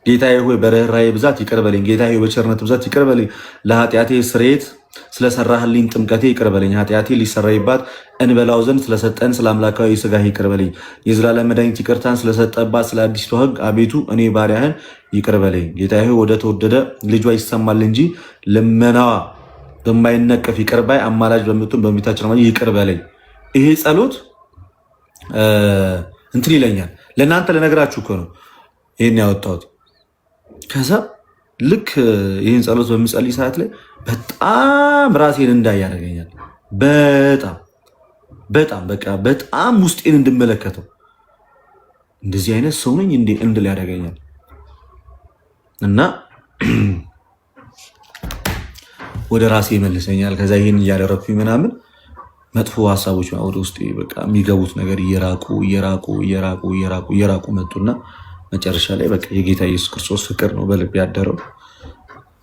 ጌታዬ ሆይ በርኅራኄ ብዛት ይቅር በለኝ፣ ጌታዬ ሆይ በቸርነት ብዛት ይቅር በለኝ። ለኃጢአቴ ስርየት ስለሰራህልኝ ጥምቀቴ ይቅር በለኝ። ኃጢአቴ ሊሰረይባት እንበላው ዘንድ ስለሰጠን ስለ አምላካዊ ስጋህ ይቅር በለኝ። የዘላለም መድኃኒት ይቅርታን ስለሰጠባት ስለ አዲስቷ ሕግ አቤቱ እኔ ባሪያህን ይቅር በለኝ። ጌታዬ ሆይ ወደ ተወደደ ልጇ ይሰማል እንጂ ልመናዋ በማይነቀፍ ይቅር ባይ አማላጅ በምትሆን በእመቤታችን ይቅር በለኝ። ይሄ ጸሎት እንትን ይለኛል። ለእናንተ ለነገራችሁ እኮ ነው ይህን ያወጣሁት። ከዛ ልክ ይህን ጸሎት በምጸልይ ሰዓት ላይ በጣም ራሴን እንዳይ ያደርገኛል። በጣም በቃ በጣም ውስጤን እንድመለከተው እንደዚህ አይነት ሰው ነኝ እንዴ እንድል ያደርገኛል። እና ወደ ራሴ ይመልሰኛል። ከዛ ይህን እያደረግኩኝ ምናምን መጥፎ ሀሳቦች ወደ ውስጥ በቃ የሚገቡት ነገር እየራቁ መጡና መጨረሻ ላይ በቃ የጌታ ኢየሱስ ክርስቶስ ፍቅር ነው በልብ ያደረው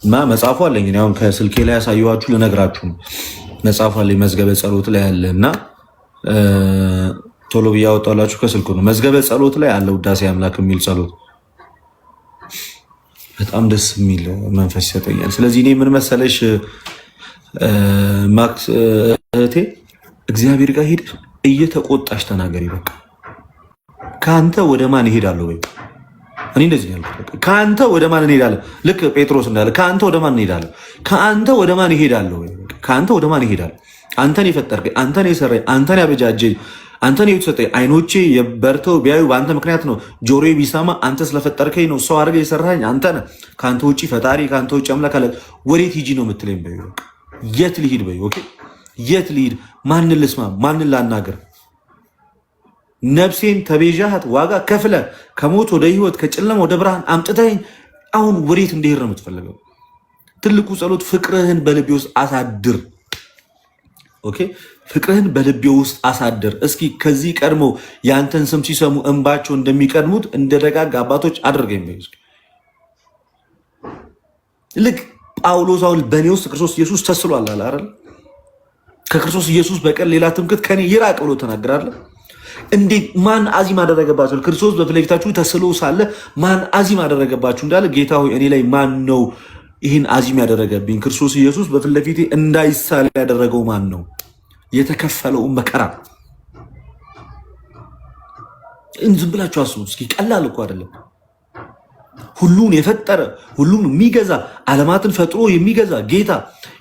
እና መጽሐፉ አለኝ። አሁን ከስልኬ ላይ ያሳየኋችሁ ልነግራችሁ ነው። መጽሐፉ አለኝ መዝገበ ጸሎት ላይ አለ እና ቶሎ ብዬ አወጣላችሁ ከስልኩ ነው። መዝገበ ጸሎት ላይ አለ ውዳሴ አምላክ የሚል ጸሎት በጣም ደስ የሚል መንፈስ ይሰጠኛል። ስለዚህ እኔ ምን መሰለሽ ማክስ እህቴ እግዚአብሔር ጋር ሄድ እየተቆጣሽ ተናገሪ። በቃ ከአንተ ወደ ማን እሄዳለሁ ወይ? እኔ እንደዚህ ያልኩት ከአንተ ወደ ማን እሄዳለሁ? ልክ ጴጥሮስ እንዳለ ከአንተ ወደ ማን እሄዳለሁ? ከአንተ ወደ ማን እሄዳለሁ ወይ? ከአንተ ወደ ማን እሄዳለሁ? አንተን የፈጠርከኝ፣ አንተን የሰራኝ፣ አንተን ያበጃጀኝ፣ አንተን የተሰጠኝ፣ አይኖቼ የበርተው ቢያዩ በአንተ ምክንያት ነው። ጆሮዬ ቢሰማ አንተ ስለፈጠርከኝ ነው። ሰው አድርገህ የሰራኸኝ አንተ ነህ። ከአንተ ውጭ ፈጣሪ፣ ከአንተ ውጭ አምላክ አለ። ወዴት ሂጂ ነው የምትለኝ? በይ የት ልሂድ? በይ ኦኬ፣ የት ልሂድ? ማንን ልስማ? ማንን ላናገር? ነፍሴን ተቤዣሃት ዋጋ ከፍለ ከሞት ወደ ህይወት ከጨለማ ወደ ብርሃን አምጥተኝ አሁን ወዴት እንድሄድ ነው የምትፈልገው? ትልቁ ጸሎት ፍቅርህን በልቤ ውስጥ አሳድር። ኦኬ፣ ፍቅርህን በልቤ ውስጥ አሳድር። እስኪ ከዚህ ቀድሞ የአንተን ስም ሲሰሙ እንባቸው እንደሚቀድሙት እንደ ደጋግ አባቶች አድርገኝ። ልክ ጳውሎስ አሁን በእኔ ውስጥ ክርስቶስ ኢየሱስ ተስሏል አለ አይደል? ከክርስቶስ ኢየሱስ በቀር ሌላ ትምክህት ከኔ ይራቅ ብሎ ተናገራለ። እንዴት ማን አዚም አደረገባችሁ? ክርስቶስ በፊት ለፊታችሁ ተስሎ ሳለ ማን አዚም አደረገባችሁ እንዳለ ጌታ ሆይ እኔ ላይ ማን ነው ይህን አዚም ያደረገብኝ ክርስቶስ ኢየሱስ በፊት ለፊቴ እንዳይሳል ያደረገው ማን ነው? የተከፈለው መከራ ዝም ብላችሁ አስቡት እስኪ። ቀላል እኮ አይደለም። ሁሉን የፈጠረ ሁሉን የሚገዛ ዓለማትን ፈጥሮ የሚገዛ ጌታ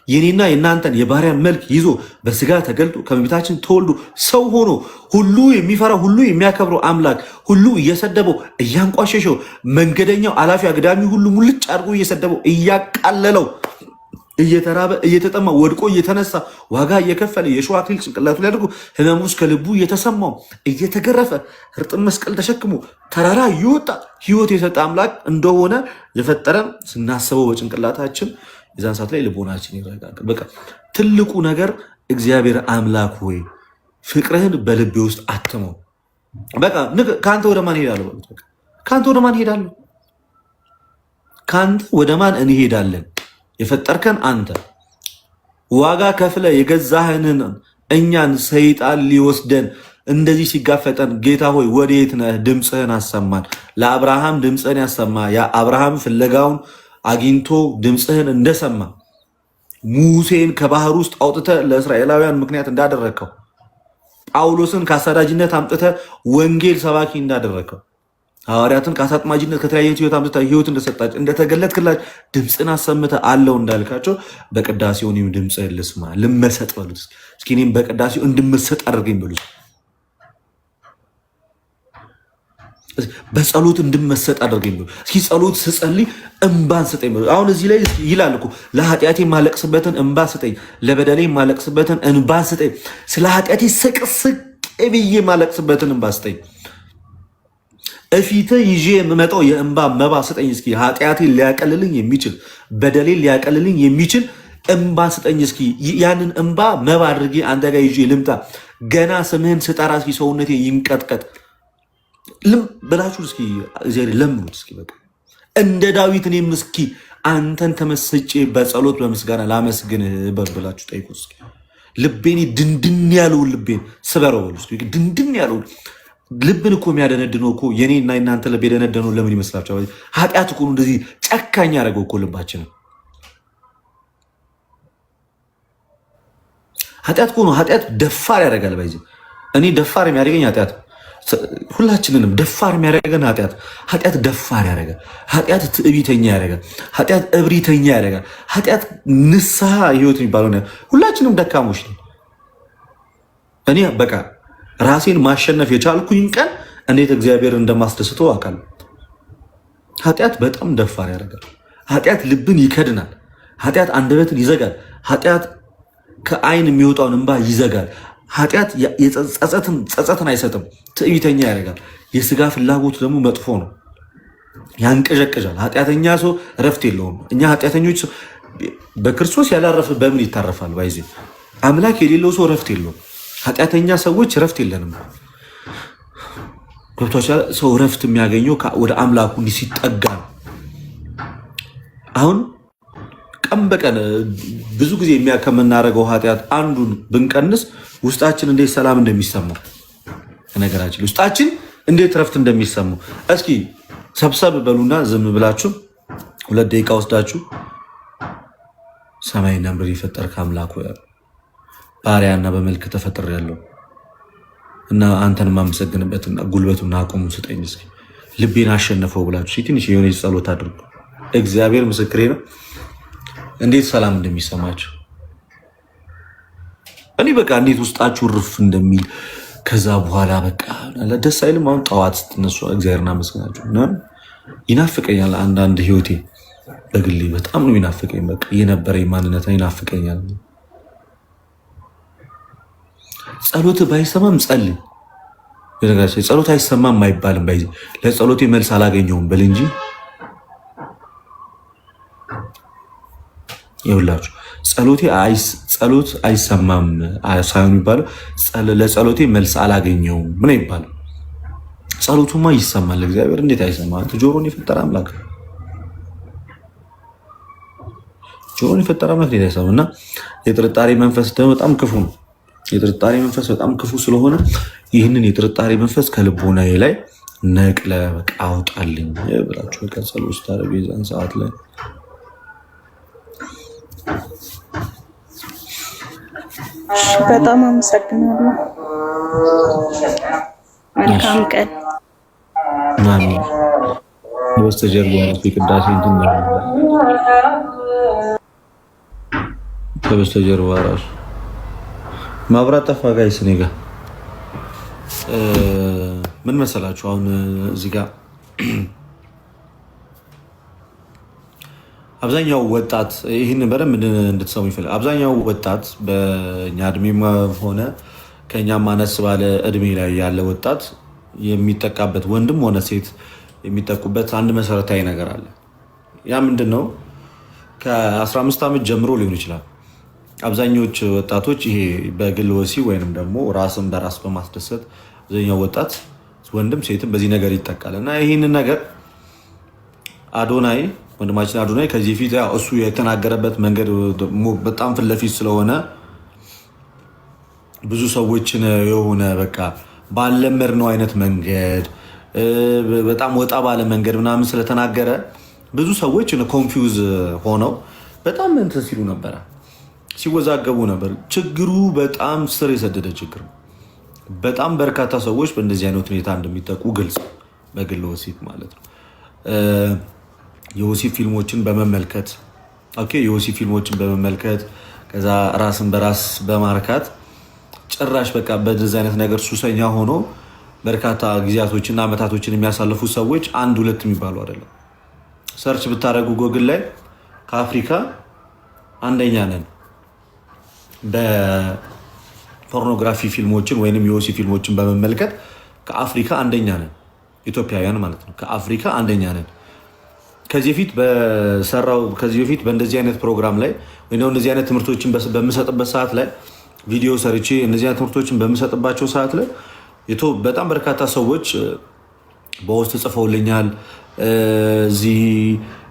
የኔና የእናንተን የባሪያን መልክ ይዞ በስጋ ተገልጦ ከመቤታችን ተወልዶ ሰው ሆኖ ሁሉ የሚፈራ ሁሉ የሚያከብረው አምላክ ሁሉ እየሰደበው እያንቋሸሸው መንገደኛው አላፊ አግዳሚ ሁሉ ሙልጭ አድርጎ እየሰደበው እያቃለለው እየተራበ እየተጠማ ወድቆ እየተነሳ ዋጋ እየከፈለ የሸዋ አክሊል ጭንቅላቱ ላይ አድርጎ ህመም ውስጥ ከልቡ እየተሰማው እየተገረፈ እርጥብ መስቀል ተሸክሞ ተራራ እየወጣ ህይወት የሰጠ አምላክ እንደሆነ የፈጠረን ስናስበው በጭንቅላታችን የዛን ሰዓት ላይ ልቦናችን ይረጋጋል። በቃ ትልቁ ነገር እግዚአብሔር አምላክ ሆይ ፍቅርህን በልቤ ውስጥ አትመው። በቃ ከአንተ ወደ ማን ሄዳለሁ? ከአንተ ወደ ማን ሄዳለሁ? ከአንተ ወደ ማን እንሄዳለን? የፈጠርከን አንተ ዋጋ ከፍለ የገዛህንን እኛን ሰይጣን ሊወስደን እንደዚህ ሲጋፈጠን ጌታ ሆይ ወዴት ነህ? ድምፅህን አሰማን። ለአብርሃም ድምፅህን ያሰማ ያ አብርሃም ፍለጋውን አግኝቶ ድምፅህን እንደሰማ ሙሴን ከባህር ውስጥ አውጥተ ለእስራኤላውያን ምክንያት እንዳደረግከው ጳውሎስን ከአሳዳጅነት አምጥተ ወንጌል ሰባኪ እንዳደረግከው ሐዋርያትን ከአሳጥማጅነት ከተለያየ ህይወት አምጥተ ህይወት እንደሰጣች እንደተገለጥክላች ድምፅን አሰምተ አለው እንዳልካቸው በቅዳሴው እኔም ድምፅህን ልስማ ልመሰጥ በሉት እስኪ። እኔም በቅዳሴው እንድመሰጥ አድርገኝ በሉት። በጸሎት እንድመሰጥ አድርገኝ በሉት እስኪ። ጸሎት ስጸልይ እንባን ስጠኝ በሉት። አሁን እዚህ ላይ ይላል እኮ ለኃጢአቴ የማለቅስበትን እንባ ስጠኝ፣ ለበደሌ የማለቅስበትን እንባን ስጠኝ፣ ስለ ኃጢአቴ ስቅስቅ ብዬ የማለቅስበትን እንባ ስጠኝ፣ እፊት ይዤ የምመጣው የእንባ መባ ስጠኝ እስኪ። ኃጢአቴን ሊያቀልልኝ የሚችል በደሌን ሊያቀልልኝ የሚችል እንባ ስጠኝ እስኪ። ያንን እንባ መባ አድርጌ አንተ ጋር ይዤ ልምጣ። ገና ስምህን ስጠራ እስኪ ሰውነቴ ይንቀጥቀጥ ብላችሁ እስኪ እግዚአብሔር ለምኑት እስኪ። በቃ እንደ ዳዊት እኔም እስኪ አንተን ተመስጬ በጸሎት በምስጋና ላመስግንህ ብላችሁ ጠይቁት እስኪ። ልቤን ድንድን ያለውን ልቤን ስበረው በሉ እስኪ። ድንድን ያለውን ልብን እኮ የሚያደነድነው እኮ የኔና የናንተ ልብ የደነደነው ለምን ይመስላችኋል? ኃጢአት እኮ እንደዚህ ጨካኝ ያደረገው እኮ ልባችንን። ኃጢአት እኮ ነው። ኃጢአት ደፋር ያደርጋል። ባይዚ እኔ ደፋር የሚያደርገኝ ኃጢአት፣ ሁላችንንም ደፋር የሚያደርገን ኃጢአት። ኃጢአት ደፋር ያደርጋል። ኃጢአት ትዕቢተኛ ያደርጋል። ኃጢአት እብሪተኛ ያደርጋል። ኃጢአት ንስሐ ህይወት የሚባለው ሁላችንም ደካሞች ነን። እኔ በቃ ራሴን ማሸነፍ የቻልኩኝ ቀን እንዴት እግዚአብሔር እንደማስደስተው አውቃለሁ። ኃጢአት በጣም ደፋር ያደርጋል። ኃጢአት ልብን ይከድናል። ኃጢአት አንደበትን ይዘጋል። ኃጢአት ከአይን የሚወጣውን እንባ ይዘጋል። ኃጢአት ጸጸትን አይሰጥም። ትዕቢተኛ ያደርጋል። የስጋ ፍላጎት ደግሞ መጥፎ ነው፣ ያንቀዠቅዣል። ኃጢአተኛ ሰው እረፍት የለውም። እኛ ኃጢአተኞች በክርስቶስ ያላረፈ በምን ይታረፋል? ባይዜ አምላክ የሌለው ሰው እረፍት የለውም። ኃጢአተኛ ሰዎች እረፍት የለንም። ገብቷችኋል? ሰው እረፍት የሚያገኘው ወደ አምላኩ እንዲህ ሲጠጋ ነው። አሁን ቀን በቀን ብዙ ጊዜ ከምናደርገው ኃጢአት አንዱን ብንቀንስ ውስጣችን እንዴት ሰላም እንደሚሰማው ነገራችን፣ ውስጣችን እንዴት እረፍት እንደሚሰማው እስኪ ሰብሰብ በሉና ዝም ብላችሁ 2 ደቂቃ ወስዳችሁ ሰማይና ምድር የፈጠርክ አምላክ ሆይ ባሪያና በመልክ ተፈጥሬያለሁ እና አንተን የማመሰግንበትና ጉልበቱና አቅሙን ስጠኝ እስኪ። ልቤን አሸነፈው ብላችሁ ትንሽ የሆነ ጸሎት አድርጉ። እግዚአብሔር ምስክሬ ነው እንዴት ሰላም እንደሚሰማችሁ። እኔ በቃ እንዴት ውስጣችሁ ርፍ እንደሚል ከዛ በኋላ በቃ ደስ አይልም? አሁን ጠዋት ስትነሱ እግዚአብሔርን አመስግናችሁ እና ይናፍቀኛል። አንዳንድ ህይወቴ በግሌ በጣም ነው ይናፍቀኝ። በቃ የነበረኝ ማንነት ይናፍቀኛል። ጸሎት ባይሰማም ጸልይ። ጸሎት አይሰማም አይባልም። ባይዚ ለጸሎቴ መልስ አላገኘውም በል እንጂ ይኸውላችሁ ጸሎት አይሰማም ሳይሆን የሚባለው ለጸሎቴ መልስ አላገኘውም ምን ይባላል? ጸሎቱማ ይሰማል። እግዚአብሔር እንዴት አይሰማም? ጆሮን የፈጠረ አምላክ እንዴት አይሰማም? እና የጥርጣሬ መንፈስ ደግሞ በጣም ክፉ ነው። የጥርጣሬ መንፈስ በጣም ክፉ ስለሆነ ይህንን የጥርጣሬ መንፈስ ከልቦናዬ ላይ ነቅለ በቃ አውጣልኝ ብላችሁ ጸሎት ስታደርጉ የዛን ሰዓት ላይ በጣም አመሰግናለሁ። መልካም ቀን። ማን በስተጀርባ ቅዳሴ እንትን ከበስተጀርባ ራሱ ማብራት ጠፋ። ጋይስ እኔ ጋር ምን መሰላችሁ? አሁን እዚህ ጋር አብዛኛው ወጣት ይህን በደንብ እንድትሰሙ ይፈልጋል። አብዛኛው ወጣት በእኛ እድሜም ሆነ ከእኛም አነስ ባለ እድሜ ላይ ያለ ወጣት የሚጠቃበት ወንድም ሆነ ሴት የሚጠቁበት አንድ መሰረታዊ ነገር አለ። ያ ምንድን ነው? ከ15 ዓመት ጀምሮ ሊሆን ይችላል። አብዛኞቹ ወጣቶች ይሄ በግል ወሲብ ወይንም ደግሞ ራስን በራስ በማስደሰት አብዛኛው ወጣት ወንድም ሴትም በዚህ ነገር ይጠቃል እና ይህንን ነገር አዶናይ ወንድማችን አዶናይ ከዚህ ፊት እሱ የተናገረበት መንገድ በጣም ፊት ለፊት ስለሆነ ብዙ ሰዎችን የሆነ በቃ ባለመድነው አይነት መንገድ በጣም ወጣ ባለ መንገድ ምናምን ስለተናገረ ብዙ ሰዎች ኮንፊውዝ ሆነው በጣም እንትን ሲሉ ነበረ፣ ሲወዛገቡ ነበር። ችግሩ በጣም ስር የሰደደ ችግር ነው። በጣም በርካታ ሰዎች በእንደዚህ አይነት ሁኔታ እንደሚጠቁ ግልጽ፣ በግል ወሲብ ማለት ነው። የወሲብ ፊልሞችን በመመልከት የወሲብ ፊልሞችን በመመልከት ከዛ ራስን በራስ በማርካት ጭራሽ በቃ በዚህ አይነት ነገር ሱሰኛ ሆኖ በርካታ ጊዜያቶችና አመታቶችን የሚያሳልፉ ሰዎች አንድ ሁለት የሚባሉ አይደለም። ሰርች ብታደርጉ ጎግል ላይ ከአፍሪካ አንደኛ ነን በፖርኖግራፊ ፊልሞችን ወይንም የወሲብ ፊልሞችን በመመልከት ከአፍሪካ አንደኛ ነን፣ ኢትዮጵያውያን ማለት ነው። ከአፍሪካ አንደኛ ነን። ከዚህ በፊት በእንደዚህ አይነት ፕሮግራም ላይ ወይ እንደዚህ አይነት ትምህርቶችን በምሰጥበት ሰዓት ላይ ቪዲዮ ሰርቼ እነዚህ አይነት ትምህርቶችን በምሰጥባቸው ሰዓት ላይ በጣም በርካታ ሰዎች በውስጥ ጽፈውልኛል። እዚህ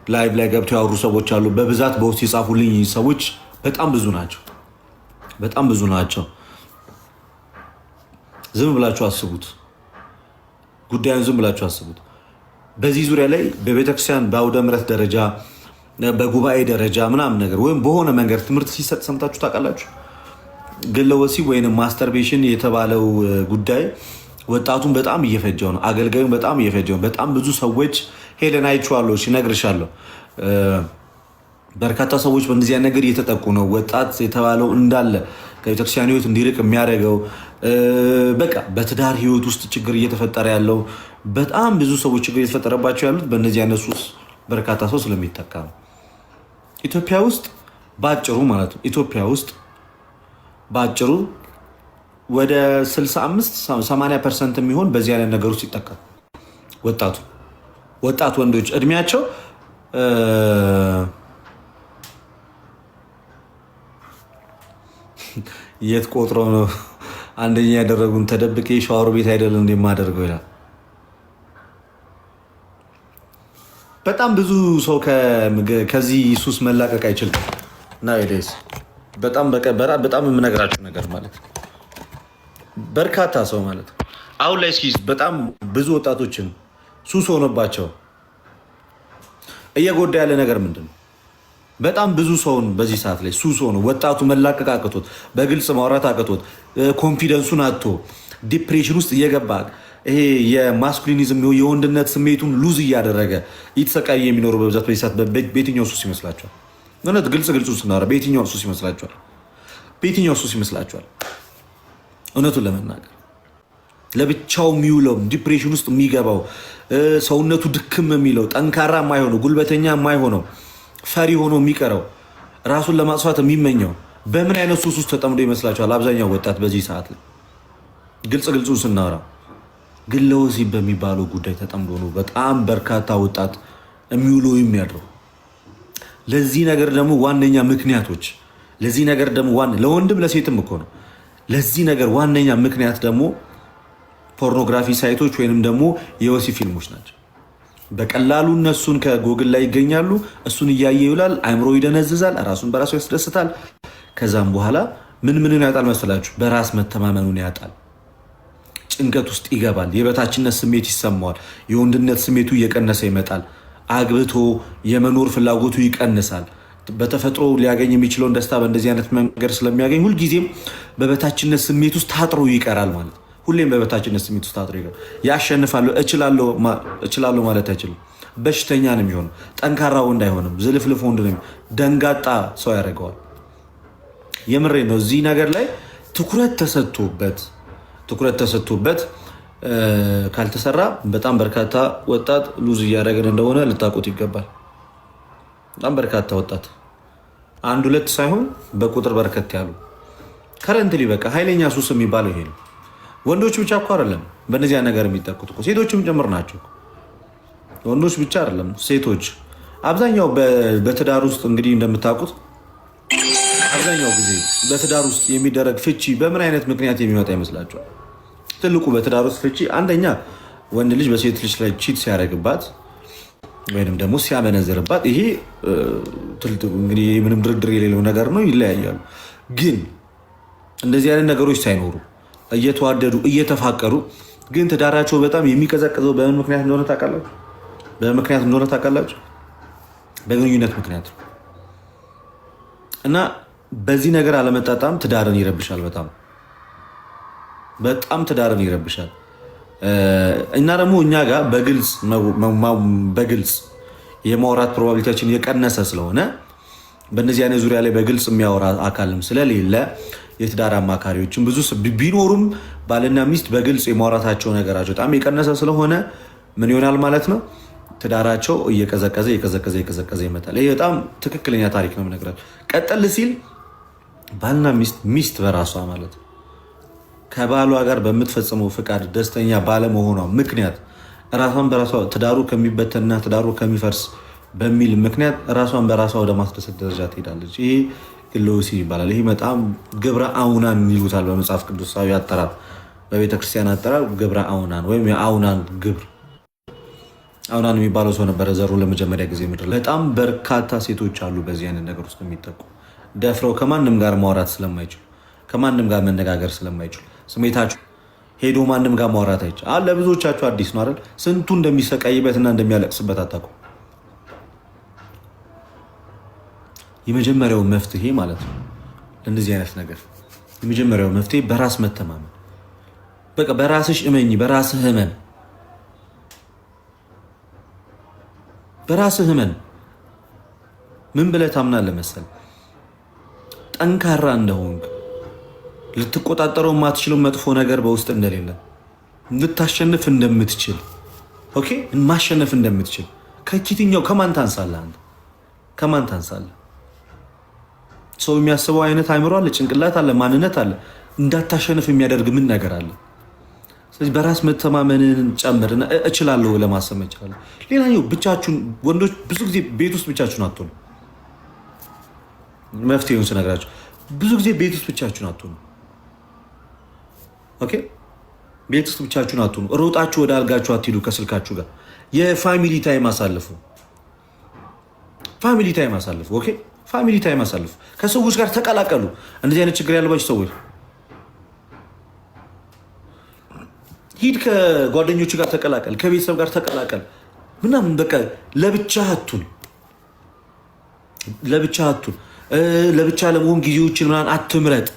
ላይቭ ላይ ገብተው ያወሩ ሰዎች አሉ። በብዛት በውስጥ የጻፉልኝ ሰዎች በጣም ብዙ ናቸው፣ በጣም ብዙ ናቸው። ዝም ብላችሁ አስቡት፣ ጉዳዩን ዝም ብላችሁ አስቡት። በዚህ ዙሪያ ላይ በቤተክርስቲያን በአውደ ምሕረት ደረጃ በጉባኤ ደረጃ ምናምን ነገር ወይም በሆነ መንገድ ትምህርት ሲሰጥ ሰምታችሁ ታውቃላችሁ? ግለ ወሲብ ወይም ማስተርቤሽን የተባለው ጉዳይ ወጣቱን በጣም እየፈጀው ነው። አገልጋዩን በጣም እየፈጀው ነው። በጣም ብዙ ሰዎች ሄደን አይቼዋለሁ፣ እነግርሻለሁ። በርካታ ሰዎች በእንደዚህ አይነት ነገር እየተጠቁ ነው። ወጣት የተባለው እንዳለ ከቤተክርስቲያን ህይወት እንዲርቅ የሚያደርገው በቃ በትዳር ህይወት ውስጥ ችግር እየተፈጠረ ያለው በጣም ብዙ ሰዎች ችግር እየተፈጠረባቸው ያሉት በእነዚህ አይነት ሱስ በርካታ ሰው ስለሚጠቃ ነው። ኢትዮጵያ ውስጥ በአጭሩ ማለት ነው ኢትዮጵያ ውስጥ በአጭሩ ወደ 65-80% የሚሆን በዚህ አይነት ነገር ውስጥ ይጠቃል። ወጣት ወንዶች እድሜያቸው የት ቆጥረው ነው አንደኛ ያደረጉን? ተደብቄ ሻወር ቤት አይደለም እንደማደርገው ይላል። በጣም ብዙ ሰው ከዚህ ሱስ መላቀቅ አይችልም እና በጣም የምነግራችሁ ነገር ማለት ነው በርካታ ሰው ማለት ነው አሁን ላይ እስኪ በጣም ብዙ ወጣቶችን ሱስ ሆኖባቸው እየጎዳ ያለ ነገር ምንድን ነው? በጣም ብዙ ሰውን በዚህ ሰዓት ላይ ሱስ ሆኖ ወጣቱ መላቀቅ አቅቶት በግልጽ ማውራት አቅቶት ኮንፊደንሱን አጥቶ ዲፕሬሽን ውስጥ እየገባ ይሄ የማስኩሊኒዝም የወንድነት ስሜቱን ሉዝ እያደረገ እየተሰቃየ የሚኖሩ በብዛት በዚህ ሰዓት በየትኛው ሱስ ይመስላችኋል? እውነት ግልጽ ስናወራ በየትኛው ሱስ ይመስላችኋል? በየትኛው ሱስ ይመስላችኋል? እውነቱን ለመናገር ለብቻው የሚውለው ዲፕሬሽን ውስጥ የሚገባው ሰውነቱ ድክም የሚለው ጠንካራ የማይሆነው ጉልበተኛ የማይሆነው ፈሪ ሆኖ የሚቀረው ራሱን ለማጥፋት የሚመኘው በምን አይነት ሱስ ውስጥ ተጠምዶ ይመስላችኋል? አብዛኛው ወጣት በዚህ ሰዓት ላይ ግልጹን ስናወራ ግለ ወሲብ በሚባለው ጉዳይ ተጠምዶ ነው በጣም በርካታ ወጣት የሚውለው የሚያድረው። ለዚህ ነገር ደግሞ ዋነኛ ምክንያቶች ለወንድም ለሴትም እኮ ነው። ለዚህ ነገር ዋነኛ ምክንያት ደግሞ ፖርኖግራፊ ሳይቶች ወይንም ደግሞ የወሲብ ፊልሞች ናቸው። በቀላሉ እነሱን ከጎግል ላይ ይገኛሉ። እሱን እያየ ይውላል። አእምሮ ይደነዝዛል። ራሱን በራሱ ያስደስታል። ከዛም በኋላ ምንን ያጣል መሰላችሁ? በራስ መተማመኑን ያጣል። ጭንቀት ውስጥ ይገባል። የበታችነት ስሜት ይሰማዋል። የወንድነት ስሜቱ እየቀነሰ ይመጣል። አግብቶ የመኖር ፍላጎቱ ይቀንሳል። በተፈጥሮ ሊያገኝ የሚችለውን ደስታ በእንደዚህ አይነት መንገድ ስለሚያገኝ ሁልጊዜም በበታችነት ስሜት ውስጥ ታጥሮ ይቀራል ማለት። ሁሌም በበታችነት ስሜት ውስጥ ታጥሮ ይቀራል። ያሸንፋለሁ እችላለሁ ማለት አይችልም። በሽተኛ ነው የሚሆነው። ጠንካራ ወንድ አይሆንም። ዝልፍልፍ ወንድ ነው። ደንጋጣ ሰው ያደርገዋል። የምሬ ነው። እዚህ ነገር ላይ ትኩረት ተሰጥቶበት ካልተሰራ በጣም በርካታ ወጣት ሉዝ እያደረግን እንደሆነ ልታውቁት ይገባል። በጣም በርካታ ወጣት አንድ ሁለት ሳይሆን በቁጥር በርከት ያሉ ከረንትሊ በቃ ኃይለኛ ሱስ የሚባለው ይሄ ነው። ወንዶች ብቻ እኮ አይደለም በእነዚያ ነገር የሚጠቁት እኮ ሴቶችም ጭምር ናቸው። ወንዶች ብቻ አይደለም ሴቶች። አብዛኛው በትዳር ውስጥ እንግዲህ እንደምታውቁት አብዛኛው ጊዜ በትዳር ውስጥ የሚደረግ ፍቺ በምን አይነት ምክንያት የሚመጣ ይመስላችኋል? ትልቁ በትዳር ውስጥ ፍቺ አንደኛ ወንድ ልጅ በሴት ልጅ ላይ ቺት ሲያደርግባት ወይንም ደግሞ ሲያመነዝርባት፣ ይሄ እንግዲህ ምንም ድርድር የሌለው ነገር ነው። ይለያያሉ። ግን እንደዚህ አይነት ነገሮች ሳይኖሩ እየተዋደዱ እየተፋቀሩ ግን ትዳራቸው በጣም የሚቀዘቅዘው በምን ምክንያት እንደሆነ ታውቃላችሁ? በግንኙነት ምክንያት እና በዚህ ነገር አለመጣጣም ትዳርን ይረብሻል። በጣም ትዳርን ይረብሻል። እና ደግሞ እኛ ጋር በግልጽ የማውራት ፕሮባቢሊቲያችን የቀነሰ ስለሆነ በእነዚህ አይነት ዙሪያ ላይ በግልጽ የሚያወራ አካልም ስለሌለ የትዳር አማካሪዎችም ብዙ ቢኖሩም ባልና ሚስት በግልጽ የማውራታቸው ነገራቸው በጣም የቀነሰ ስለሆነ ምን ይሆናል ማለት ነው? ትዳራቸው እየቀዘቀዘ ይመጣል። ይህ በጣም ትክክለኛ ታሪክ ነው የምነግራቸው። ቀጠል ሲል ባልና ሚስት በራሷ ማለት ነው ከባሏ ጋር በምትፈጽመው ፍቃድ ደስተኛ ባለመሆኗ ምክንያት ራሷን በራሷ ትዳሩ ከሚበተንና ትዳሩ ከሚፈርስ በሚል ምክንያት ራሷን በራሷ ወደ ማስደሰት ደረጃ ትሄዳለች። ይሄ ግሎሲ ይባላል። ይሄ በጣም ግብረ አውናን ይሉታል በመጽሐፍ ቅዱሳዊ አጠራር፣ በቤተክርስቲያን አጠራር ግብረ አውናን ወይም የአውናን ግብር። አውናን የሚባለው ሰው ነበረ ዘሩ ለመጀመሪያ ጊዜ ምድር። በጣም በርካታ ሴቶች አሉ በዚህ አይነት ነገር ውስጥ የሚጠቁ ደፍረው ከማንም ጋር ማውራት ስለማይችሉ፣ ከማንም ጋር መነጋገር ስለማይችሉ፣ ስሜታቸው ሄዶ ማንም ጋር ማውራት አይችል። ለብዙዎቻችሁ አዲስ ነው አይደል? ስንቱ እንደሚሰቃይበትና እንደሚያለቅስበት አታውቁም። የመጀመሪያው መፍትሄ ማለት ነው ለእንደዚህ አይነት ነገር የመጀመሪያው መፍትሄ በራስ መተማመን። በቃ በራስሽ እመኝ፣ በራስህ እመን፣ በራስህ እመን። ምን ብለህ ታምናለህ መሰል? ጠንካራ እንደሆንክ፣ ልትቆጣጠረው የማትችለው መጥፎ ነገር በውስጥ እንደሌለ፣ ልታሸንፍ እንደምትችል፣ ኦኬ ማሸነፍ እንደምትችል። ከየትኛው ከማን ታንሳለህ አንተ? ከማን ታንሳለህ? ሰው የሚያስበው አይነት አይምሮ አለ፣ ጭንቅላት አለ፣ ማንነት አለ። እንዳታሸንፍ የሚያደርግ ምን ነገር አለ? ስለዚህ በራስ መተማመንን ጨምርና እችላለሁ ለማሰብ መቻል። ሌላኛው ብቻችሁን፣ ወንዶች ብዙ ጊዜ ቤት ውስጥ ብቻችሁን አትሆኑ። መፍትሄውን ስነግራችሁ ብዙ ጊዜ ቤት ውስጥ ብቻችሁን አትሆኑ። ኦኬ ቤት ውስጥ ብቻችሁን አትሆኑ። ሮጣችሁ ወደ አልጋችሁ አትሂዱ። ከስልካችሁ ጋር የፋሚሊ ታይም አሳልፉ። ፋሚሊ ታይም አሳልፉ። ኦኬ ፋሚሊ ታይም አሳልፉ። ከሰዎች ጋር ተቀላቀሉ። እንደዚህ አይነት ችግር ያለባቸው ሰዎች ሂድ፣ ከጓደኞች ጋር ተቀላቀል፣ ከቤተሰብ ጋር ተቀላቀል ምናምን። በቃ ለብቻ አትሁን። ለብቻ ለመሆን ጊዜዎችን ምናምን አትምረጥ።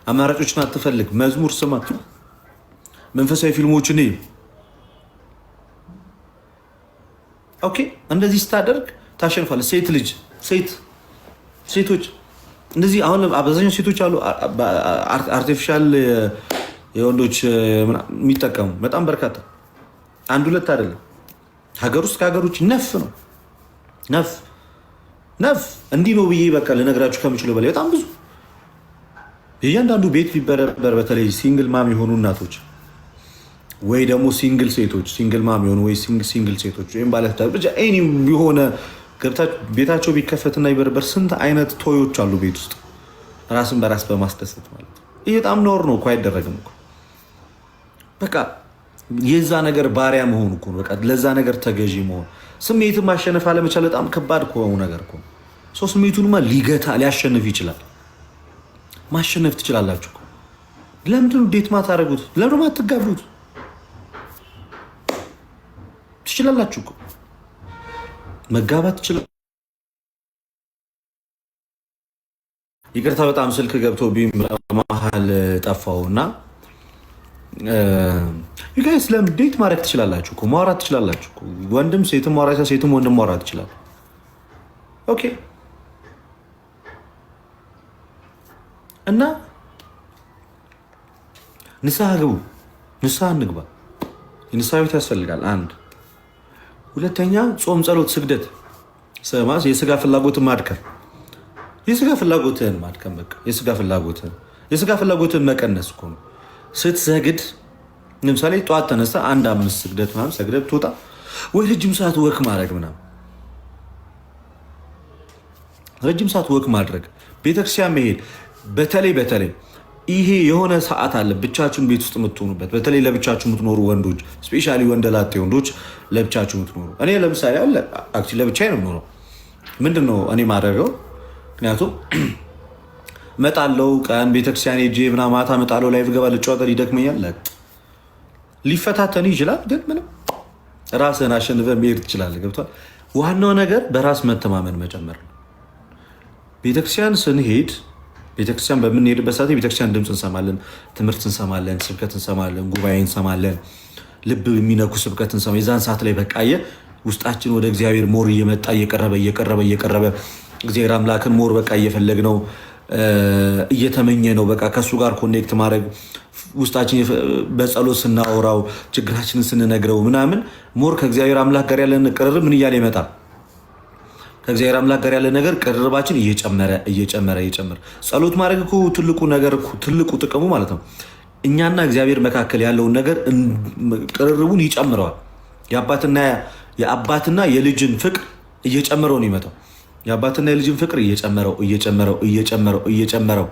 አማራጮችን አትፈልግ። መዝሙር ስማ፣ መንፈሳዊ ፊልሞችን እይ። ኦኬ እንደዚህ ስታደርግ ታሸንፋለህ። ሴቶች እንደዚህ አሁን አብዛኛው ሴቶች አሉ አርቲፊሻል የወንዶች የሚጠቀሙ በጣም በርካታ፣ አንድ ሁለት አይደለም። ሀገር ውስጥ ከሀገር ውጭ ነፍ ነው። ነፍ እንዲህ ነው ብዬ በቃ ልነግራችሁ ከምችለው በላይ በጣም ብዙ። የእያንዳንዱ ቤት ቢበረበር፣ በተለይ ሲንግል ማም የሆኑ እናቶች ወይ ደግሞ ሲንግል ሴቶች፣ ሲንግል ማም የሆኑ ወይ ሲንግል ሴቶች ወይም ባለትዳር ብቻ የሆነ ቤታቸው ቢከፈትና ይበርበር፣ ስንት አይነት ቶዮች አሉ ቤት ውስጥ ራስን በራስ በማስደሰት ማለት ነው። ይህ በጣም ነውር ነው እኮ፣ አይደረግም እኮ። በቃ የዛ ነገር ባሪያ መሆን እኮ ነው። በቃ ለዛ ነገር ተገዢ መሆን፣ ስሜትን ማሸነፍ አለመቻል በጣም ከባድ ከሆኑ ነገር እኮ ነው። ሰው ስሜቱንማ ሊያሸንፍ ይችላል። ማሸነፍ ትችላላችሁ እኮ። ለምንድን ነው ዴት ማታረጉት? ለምንድን ነው ማትጋቡት? ትችላላችሁ እኮ መጋባት ትችላል ይቅርታ በጣም ስልክ ገብቶ መሀል ጠፋው እና ጋይስ ለምን ዴት ማድረግ ትችላላችሁ እኮ ማውራት ትችላላችሁ እኮ ወንድም ሴትም ማውራት ሴትም ወንድም ማውራት ይችላል። ኦኬ እና ንስሐ ግቡ፣ ንስሐ እንግባ። የንስሐ ቤት ያስፈልጋል። አንድ ሁለተኛ ጾም፣ ጸሎት፣ ስግደት ሰማስ የስጋ ፍላጎትን ማድከም የስጋ ፍላጎትን ማድከም በቃ የስጋ ፍላጎትን መቀነስ እኮ ነው። ስትሰግድ ለምሳሌ ጠዋት ተነሳ 1-5 ስግደት ምናምን ሰግደት ትወጣ ወይ ረጅም ሰዓት ወክ ማድረግ ምናምን ረጅም ሰዓት ወክ ማድረግ ቤተክርስቲያን መሄድ በተለይ ይሄ የሆነ ሰዓት አለ ብቻችሁን ቤት ውስጥ የምትሆኑበት በተለይ ለብቻችሁ የምትኖሩ ወንዶች ስፔሻሊ ወንደላጤ ወንዶች ለብቻችሁ የምትኖሩ እኔ ለምሳሌ አለ አክቹዋሊ ለብቻዬ ነው የምኖረው። ምንድነው እኔ ማድረገው ምክንያቱም መጣለው ቀን ቤተክርስቲያን ሄጄ ምናምን ማታ መጣለው ላይ ገባ ልጫወተር ይደክመኛል። ሊፈታተን ይችላል ግን ምንም ራስህን አሸንፈህ መሄድ ትችላለህ። ገብቶሃል? ዋናው ነገር በራስ መተማመን መጨመር ነው። ቤተክርስቲያን ስንሄድ ቤተክርስቲያን በምንሄድበት ሰዓት የቤተክርስቲያን ድምፅ እንሰማለን፣ ትምህርት እንሰማለን፣ ስብከት እንሰማለን፣ ጉባኤ እንሰማለን፣ ልብ የሚነኩ ስብከት እንሰማለን። የዛን ሰዓት ላይ በቃየ ውስጣችን ወደ እግዚአብሔር ሞር እየመጣ እየቀረበ እግዚአብሔር አምላክን ሞር በቃ እየፈለግ ነው እየተመኘ ነው በቃ ከሱ ጋር ኮኔክት ማድረግ ውስጣችን በጸሎት ስናወራው ችግራችንን ስንነግረው ምናምን ሞር ከእግዚአብሔር አምላክ ጋር ያለን ቅርርብ ምን እያለ ይመጣል። ከእግዚአብሔር አምላክ ጋር ያለ ነገር ቅርርባችን እየጨመረ ጸሎት ማድረግ እኮ ትልቁ ነገር ትልቁ ጥቅሙ ማለት ነው እኛና እግዚአብሔር መካከል ያለውን ነገር ቅርርቡን ይጨምረዋል። የአባትና የልጅን ፍቅር እየጨመረው ነው ይመጣው። የአባትና የልጅን ፍቅር እየጨመረው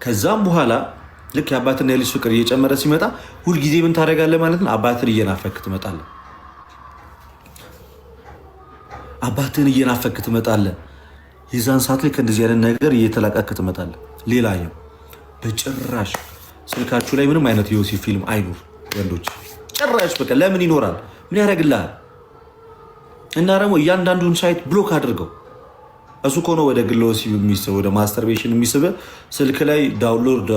ከዛም በኋላ ልክ የአባትና የልጅ ፍቅር እየጨመረ ሲመጣ ሁልጊዜ ምን ታደርጋለህ ማለት ነው? አባትን እየናፈክ ትመጣለህ። የዛን ሰዓት ላይ ከእንደዚህ ያለ ነገር እየተላቀክ ትመጣለህ። ሌላኛው በጭራሽ ስልካችሁ ላይ ምንም አይነት የዮሴፍ ፊልም አይኑር ወንዶች፣ ጭራሽ በቃ ለምን ይኖራል? ምን ያደርግልሃል? እና ደግሞ እያንዳንዱን ሳይት ብሎክ አድርገው። እሱ እኮ ነው ወደ ግለ ወሲብ የሚስብ ወደ ማስተርቤሽን የሚስብ ስልክ ላይ ዳውንሎድ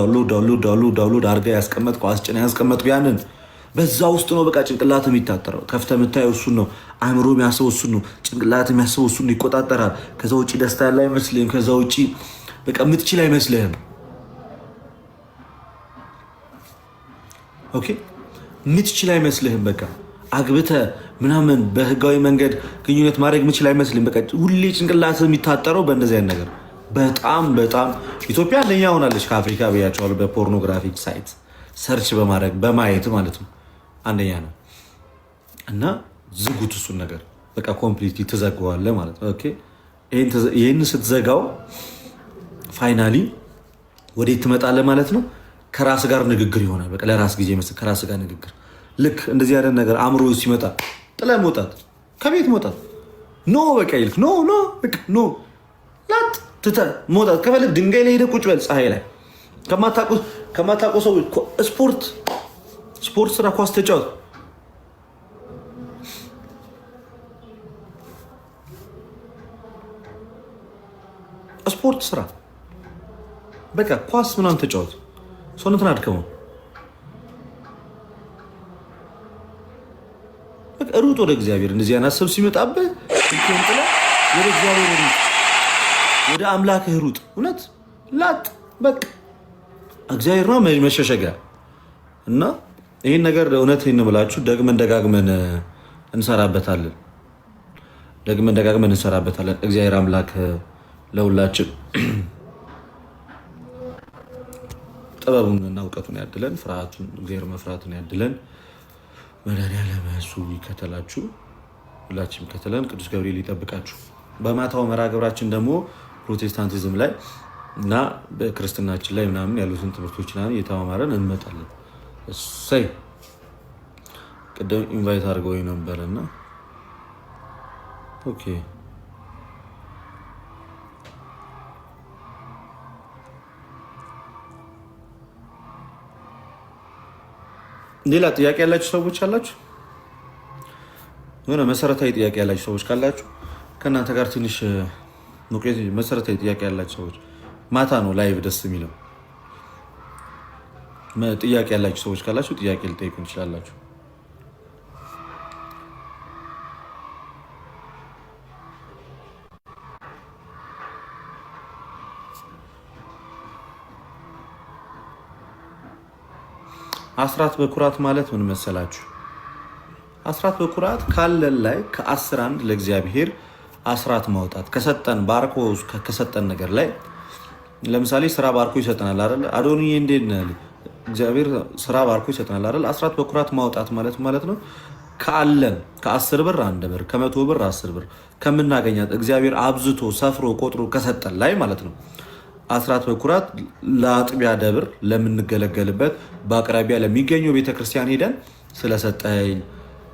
አድርጋ ያስቀመጥከው አስጭና ያስቀመጥከው ያንን በዛ ውስጥ ነው በቃ ጭንቅላት የሚታጠረው። ከፍተህ የምታየው እሱን ነው። አእምሮ የሚያስበው እሱን ነው። ጭንቅላት የሚያስበው እሱን ነው። ይቆጣጠራል። ከዛ ውጭ ደስታ ያለ አይመስልህም። ከዛ ውጭ በቃ የምትችል አይመስልህም። ኦኬ የምትችል አይመስልህም። በቃ አግብተህ ምናምን በህጋዊ መንገድ ግንኙነት ማድረግ የምችል አይመስልህም። በቃ ሁሌ ጭንቅላት የሚታጠረው በእንደዚህ አይነት ነገር በጣም ኢትዮጵያ አንደኛ ሆናለች ከአፍሪካ ብያቸዋለሁ። በፖርኖግራፊክ ሳይት ሰርች በማድረግ በማየት ማለት ነው አንደኛ ነው። እና ዝጉት እሱን ነገር በቃ ኮምፕሊት ትዘጋዋለህ ማለት ነው። ኦኬ ይህን ስትዘጋው ፋይናሊ ወዴት ትመጣለህ ማለት ነው? ከራስ ጋር ንግግር ይሆናል። በቃ ለራስ ጊዜ መስል ከራስ ጋር ንግግር። ልክ እንደዚህ ያለ ነገር አእምሮ ሲመጣ ጥለህ መውጣት፣ ከቤት መውጣት ኖ በቃ ይልክ ኖ ላጥ ትተህ መውጣት። ከፈለግ ድንጋይ ላይ ሄደህ ቁጭ በል ፀሐይ ላይ ከማታውቁ ሰው ስፖርት ስራ፣ ኳስ ተጫወት። ስፖርት ስራ በቃ ኳስ ምናምን ተጫወት። ሰውነትን አድከመው። ሩጥ ወደ እግዚአብሔር። እንደዚህ አይነት ሀሳብ ሲመጣብህ ወደ እግዚአብሔር ሩጥ፣ ወደ አምላክህ ሩጥ። እውነት ላጥ በቃ እግዚአብሔር ነው መሸሸጊያ። እና ይህን ነገር እውነት ብላችሁ ደግመን ደጋግመን እንሰራበታለን። እግዚአብሔር አምላክ ለሁላችን ጥበቡን እና እውቀቱን ያድለን፣ ፍርሃቱን እግዚአብሔር መፍራቱን ያድለን። መድኃኒዓለም እሱ ይከተላችሁ፣ ሁላችንም ከተለን ቅዱስ ገብርኤል ይጠብቃችሁ። በማታው መርሃ ግብራችን ደግሞ ፕሮቴስታንቲዝም ላይ እና በክርስትናችን ላይ ምናምን ያሉትን ትምህርቶች እየተማማረን እንመጣለን። እሰይ ቅድም ኢንቫይት አድርገው ነበረና ኦኬ ሌላ ጥያቄ ያላችሁ ሰዎች አላችሁ? የሆነ መሰረታዊ ጥያቄ ያላችሁ ሰዎች ካላችሁ ከእናንተ ጋር ትንሽ መሰረታዊ ጥያቄ ያላችሁ ሰዎች ማታ ነው ላይቭ ደስ የሚለው። ጥያቄ ያላችሁ ሰዎች ካላችሁ ጥያቄ ልጠይቁ እንችላላችሁ። አስራት በኩራት ማለት ምን መሰላችሁ? አስራት በኩራት ካለን ላይ ከ10 1 ለእግዚአብሔር አስራት ማውጣት ከሰጠን ባርኮ ከሰጠን ነገር ላይ ለምሳሌ ስራ ባርኮ ይሰጠናል አይደል? አዶንዬ እንዴት ነህ? እግዚአብሔር ስራ ባርኮ ይሰጠናል አይደል? አስራት በኩራት ማውጣት ማለት ነው ካለን ከ10 ብር 1 ብር ከ100 ብር 10 ብር ከምናገኛት እግዚአብሔር አብዝቶ ሰፍሮ ቆጥሮ ከሰጠን ላይ ማለት ነው። አስራት በኩራት ለአጥቢያ ደብር ለምንገለገልበት በአቅራቢያ ለሚገኘው ቤተክርስቲያን ሄደን ስለሰጠኝ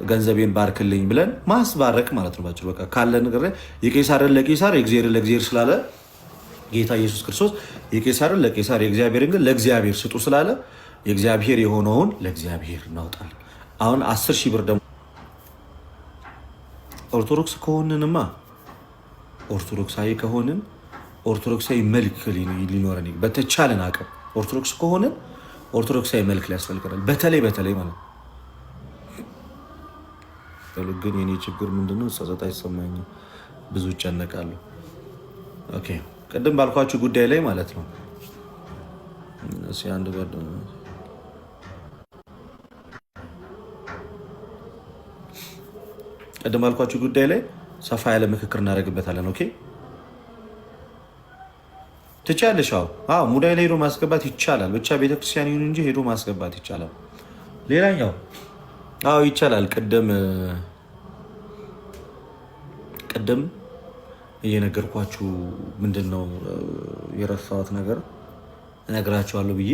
ገንዘቤን ባርክልኝ ብለን ማስባረክ ማለት ነው። ባጭሩ በቃ ካለ ነገር ላይ የቄሳርን ለቄሳር የእግዚአብሔርን ለእግዚአብሔር ስላለ ጌታ ኢየሱስ ክርስቶስ የቄሳርን ለቄሳር የእግዚአብሔርን ግን ለእግዚአብሔር ስጡ ስላለ የእግዚአብሔር የሆነውን ለእግዚአብሔር እናውጣለን። አሁን 10,000 ብር ደግሞ ኦርቶዶክስ ከሆንንማ ኦርቶዶክሳዊ ከሆንን ኦርቶዶክሳዊ መልክ ሊኖረን በተቻለን አቅም ኦርቶዶክስ ከሆንን ኦርቶዶክሳዊ መልክ ሊያስፈልገናል። በተለይ ማለት ግን የኔ ችግር ምንድነው? ጸጸት አይሰማኝም፣ ብዙ እጨነቃለሁ። ኦኬ ቅድም ባልኳችሁ ጉዳይ ላይ ማለት ነው አንድ ቅድም ባልኳችሁ ጉዳይ ላይ ሰፋ ያለ ምክክር እናደርግበታለን። ኦኬ ትችያለሽ? አዎ ሙዳይ ላይ ሄዶ ማስገባት ይቻላል። ብቻ ቤተክርስቲያን ይሁን እንጂ ሄዶ ማስገባት ይቻላል። ሌላኛው አዎ ይቻላል። ቅድም እየነገርኳችሁ ምንድነው የረሳሁት ነገር እነግራችኋለሁ ብዬ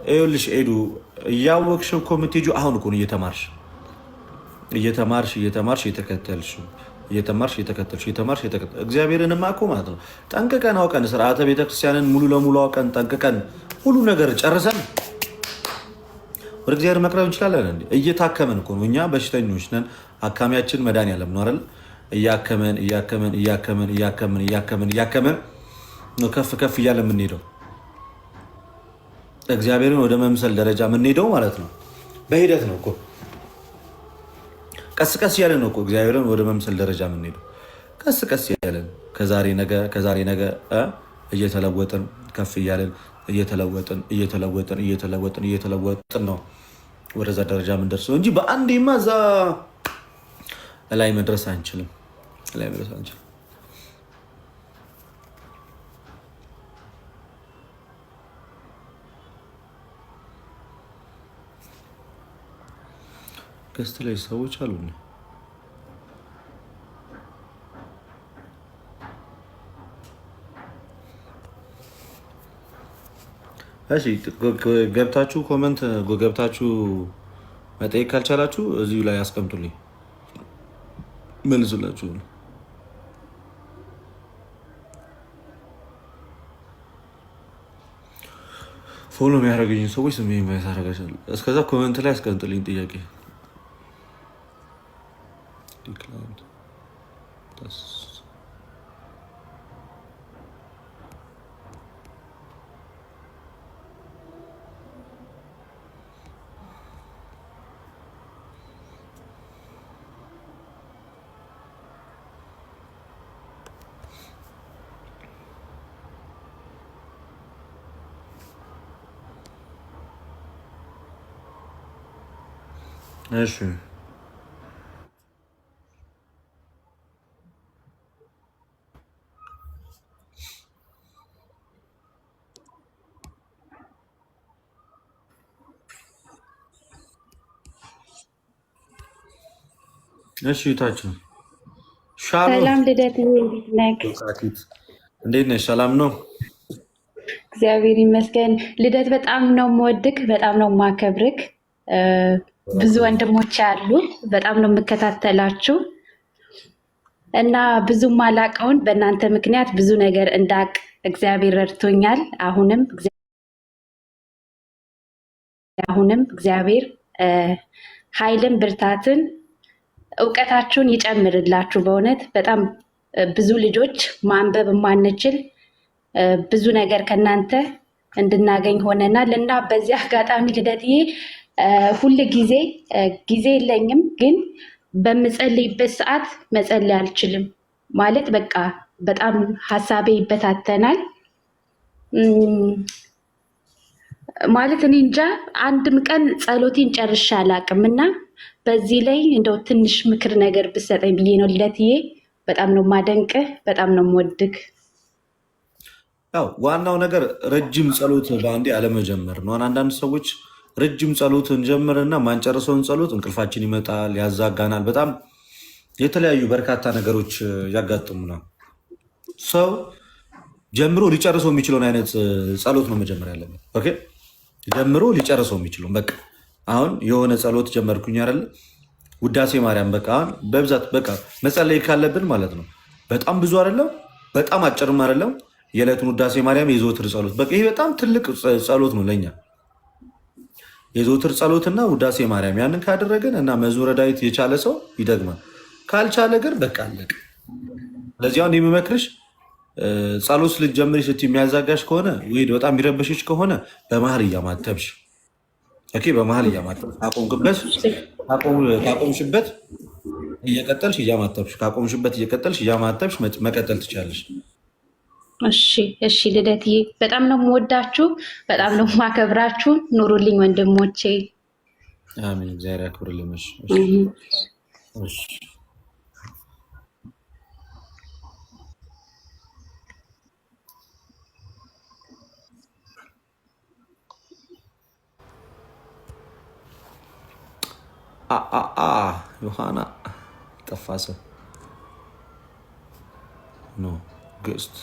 ይኸውልሽ ኤዱ እያወቅሽ እኮ የምትሄጂው አሁን እኮ ነው እየተማርሽ እግዚአብሔርንማ እኮ ማለት ነው ጠንቅቀን አውቀን ስርዓተ ቤተክርስቲያንን ሙሉ ለሙሉ አውቀን ጠንቅቀን ሁሉ ነገር ጨርሰን ወደ እግዚአብሔር መቅረብ እንችላለን። እንዴ እየታከመን እኮ ነው። እኛ በሽተኞች ነን። አካሚያችን መድኃኒዓለም ነው አይደል? እያከመን ነው ከፍ እያለ የምንሄደው እግዚአብሔርን ወደ መምሰል ደረጃ የምንሄደው ማለት ነው። በሂደት ነው እኮ ቀስ ያለን ነው እኮ እግዚአብሔርን ወደ መምሰል ደረጃ የምንሄደው ቀስ ያለን ከዛሬ ነገ እየተለወጥን ከፍ እያለን እየተለወጥን ነው ወደዛ ደረጃ የምንደርሰው እንጂ በአንዴማ እዛ ላይ መድረስ አንችልም። ገስት ላይ ሰዎች አሉ። እሺ ገብታችሁ ኮመንት ገብታችሁ መጠየቅ ካልቻላችሁ እዚሁ ላይ አስቀምጡልኝ፣ መልሱላችሁ። ፎሎ የሚያደርገኝ ሰዎች ስሜ ማየት አደርጋችኋለሁ። እስከዛ ኮመንት ላይ አስቀምጡልኝ ጥያቄ declined. That's እሺ እሺ ታችሁ ሰላም ልደት፣ እንዴት ነሽ? ሰላም ነው፣ እግዚአብሔር ይመስገን። ልደት በጣም ነው የምወድክ፣ በጣም ነው የማከብርክ። ብዙ ወንድሞች አሉ፣ በጣም ነው የምከታተላችሁ እና ብዙ ማላቀውን በእናንተ ምክንያት ብዙ ነገር እንዳቅ እግዚአብሔር ረድቶኛል። አሁንም አሁንም እግዚአብሔር ኃይልን፣ ብርታትን፣ እውቀታችሁን ይጨምርላችሁ። በእውነት በጣም ብዙ ልጆች ማንበብ የማንችል ብዙ ነገር ከእናንተ እንድናገኝ ሆነናል እና በዚህ አጋጣሚ ልደትዬ ሁል ጊዜ የለኝም፣ ግን በምጸልይበት ሰዓት መጸለይ አልችልም። ማለት በቃ በጣም ሀሳቤ ይበታተናል። ማለት እኔ እንጃ አንድም ቀን ጸሎቴን ጨርሼ አላውቅም እና በዚህ ላይ እንደው ትንሽ ምክር ነገር ብሰጠኝ ብዬ ነው ልደትዬ። በጣም ነው ማደንቅህ፣ በጣም ነው የምወድግ። ያው ዋናው ነገር ረጅም ጸሎት በአንዴ አለመጀመር ነው። አንዳንድ ሰዎች ረጅም ጸሎት እንጀምርና ማንጨርሰውን ጸሎት እንቅልፋችን ይመጣል፣ ያዛጋናል። በጣም የተለያዩ በርካታ ነገሮች ያጋጥሙናል። ሰው ጀምሮ ሊጨርሰው የሚችለውን አይነት ጸሎት ነው መጀመር ያለበት። ኦኬ፣ ጀምሮ ሊጨርሰው የሚችለው በቃ አሁን የሆነ ጸሎት ጀመርኩኝ አይደለ? ውዳሴ ማርያም በቃ በብዛት በቃ መጸለይ ካለብን ማለት ነው። በጣም ብዙ አይደለም፣ በጣም አጭርም አይደለም። የዕለቱን ውዳሴ ማርያም የዘወትር ጸሎት በቃ ይሄ በጣም ትልቅ ጸሎት ነው ለኛ። የዘወትር ጸሎትና ውዳሴ ማርያም ያንን ካደረገን እና መዝሙረ ዳዊት የቻለ ሰው ይደግማል። ካልቻለ ግን በቃ አለቅ። ለዚህ አሁን የሚመክርሽ ጸሎት ልትጀምሪ ስትይ የሚያዛጋሽ ከሆነ ወይ በጣም የሚረበሽሽ ከሆነ በመሀል እያማተብሽ በመሀል እያማተብሽ ካቆምሽበት እየቀጠልሽ እያማተብሽ ካቆምሽበት እየቀጠልሽ እያማተብሽ መቀጠል ትችላለሽ። እሺ ልደትዬ፣ በጣም ነው የምወዳችሁ፣ በጣም ነው የማከብራችሁ። ኑሩልኝ ወንድሞቼ። አሜን። እግዚአብሔር ያክብርልኝ። ዮሐና ጠፋ ሰው ኖ ግስት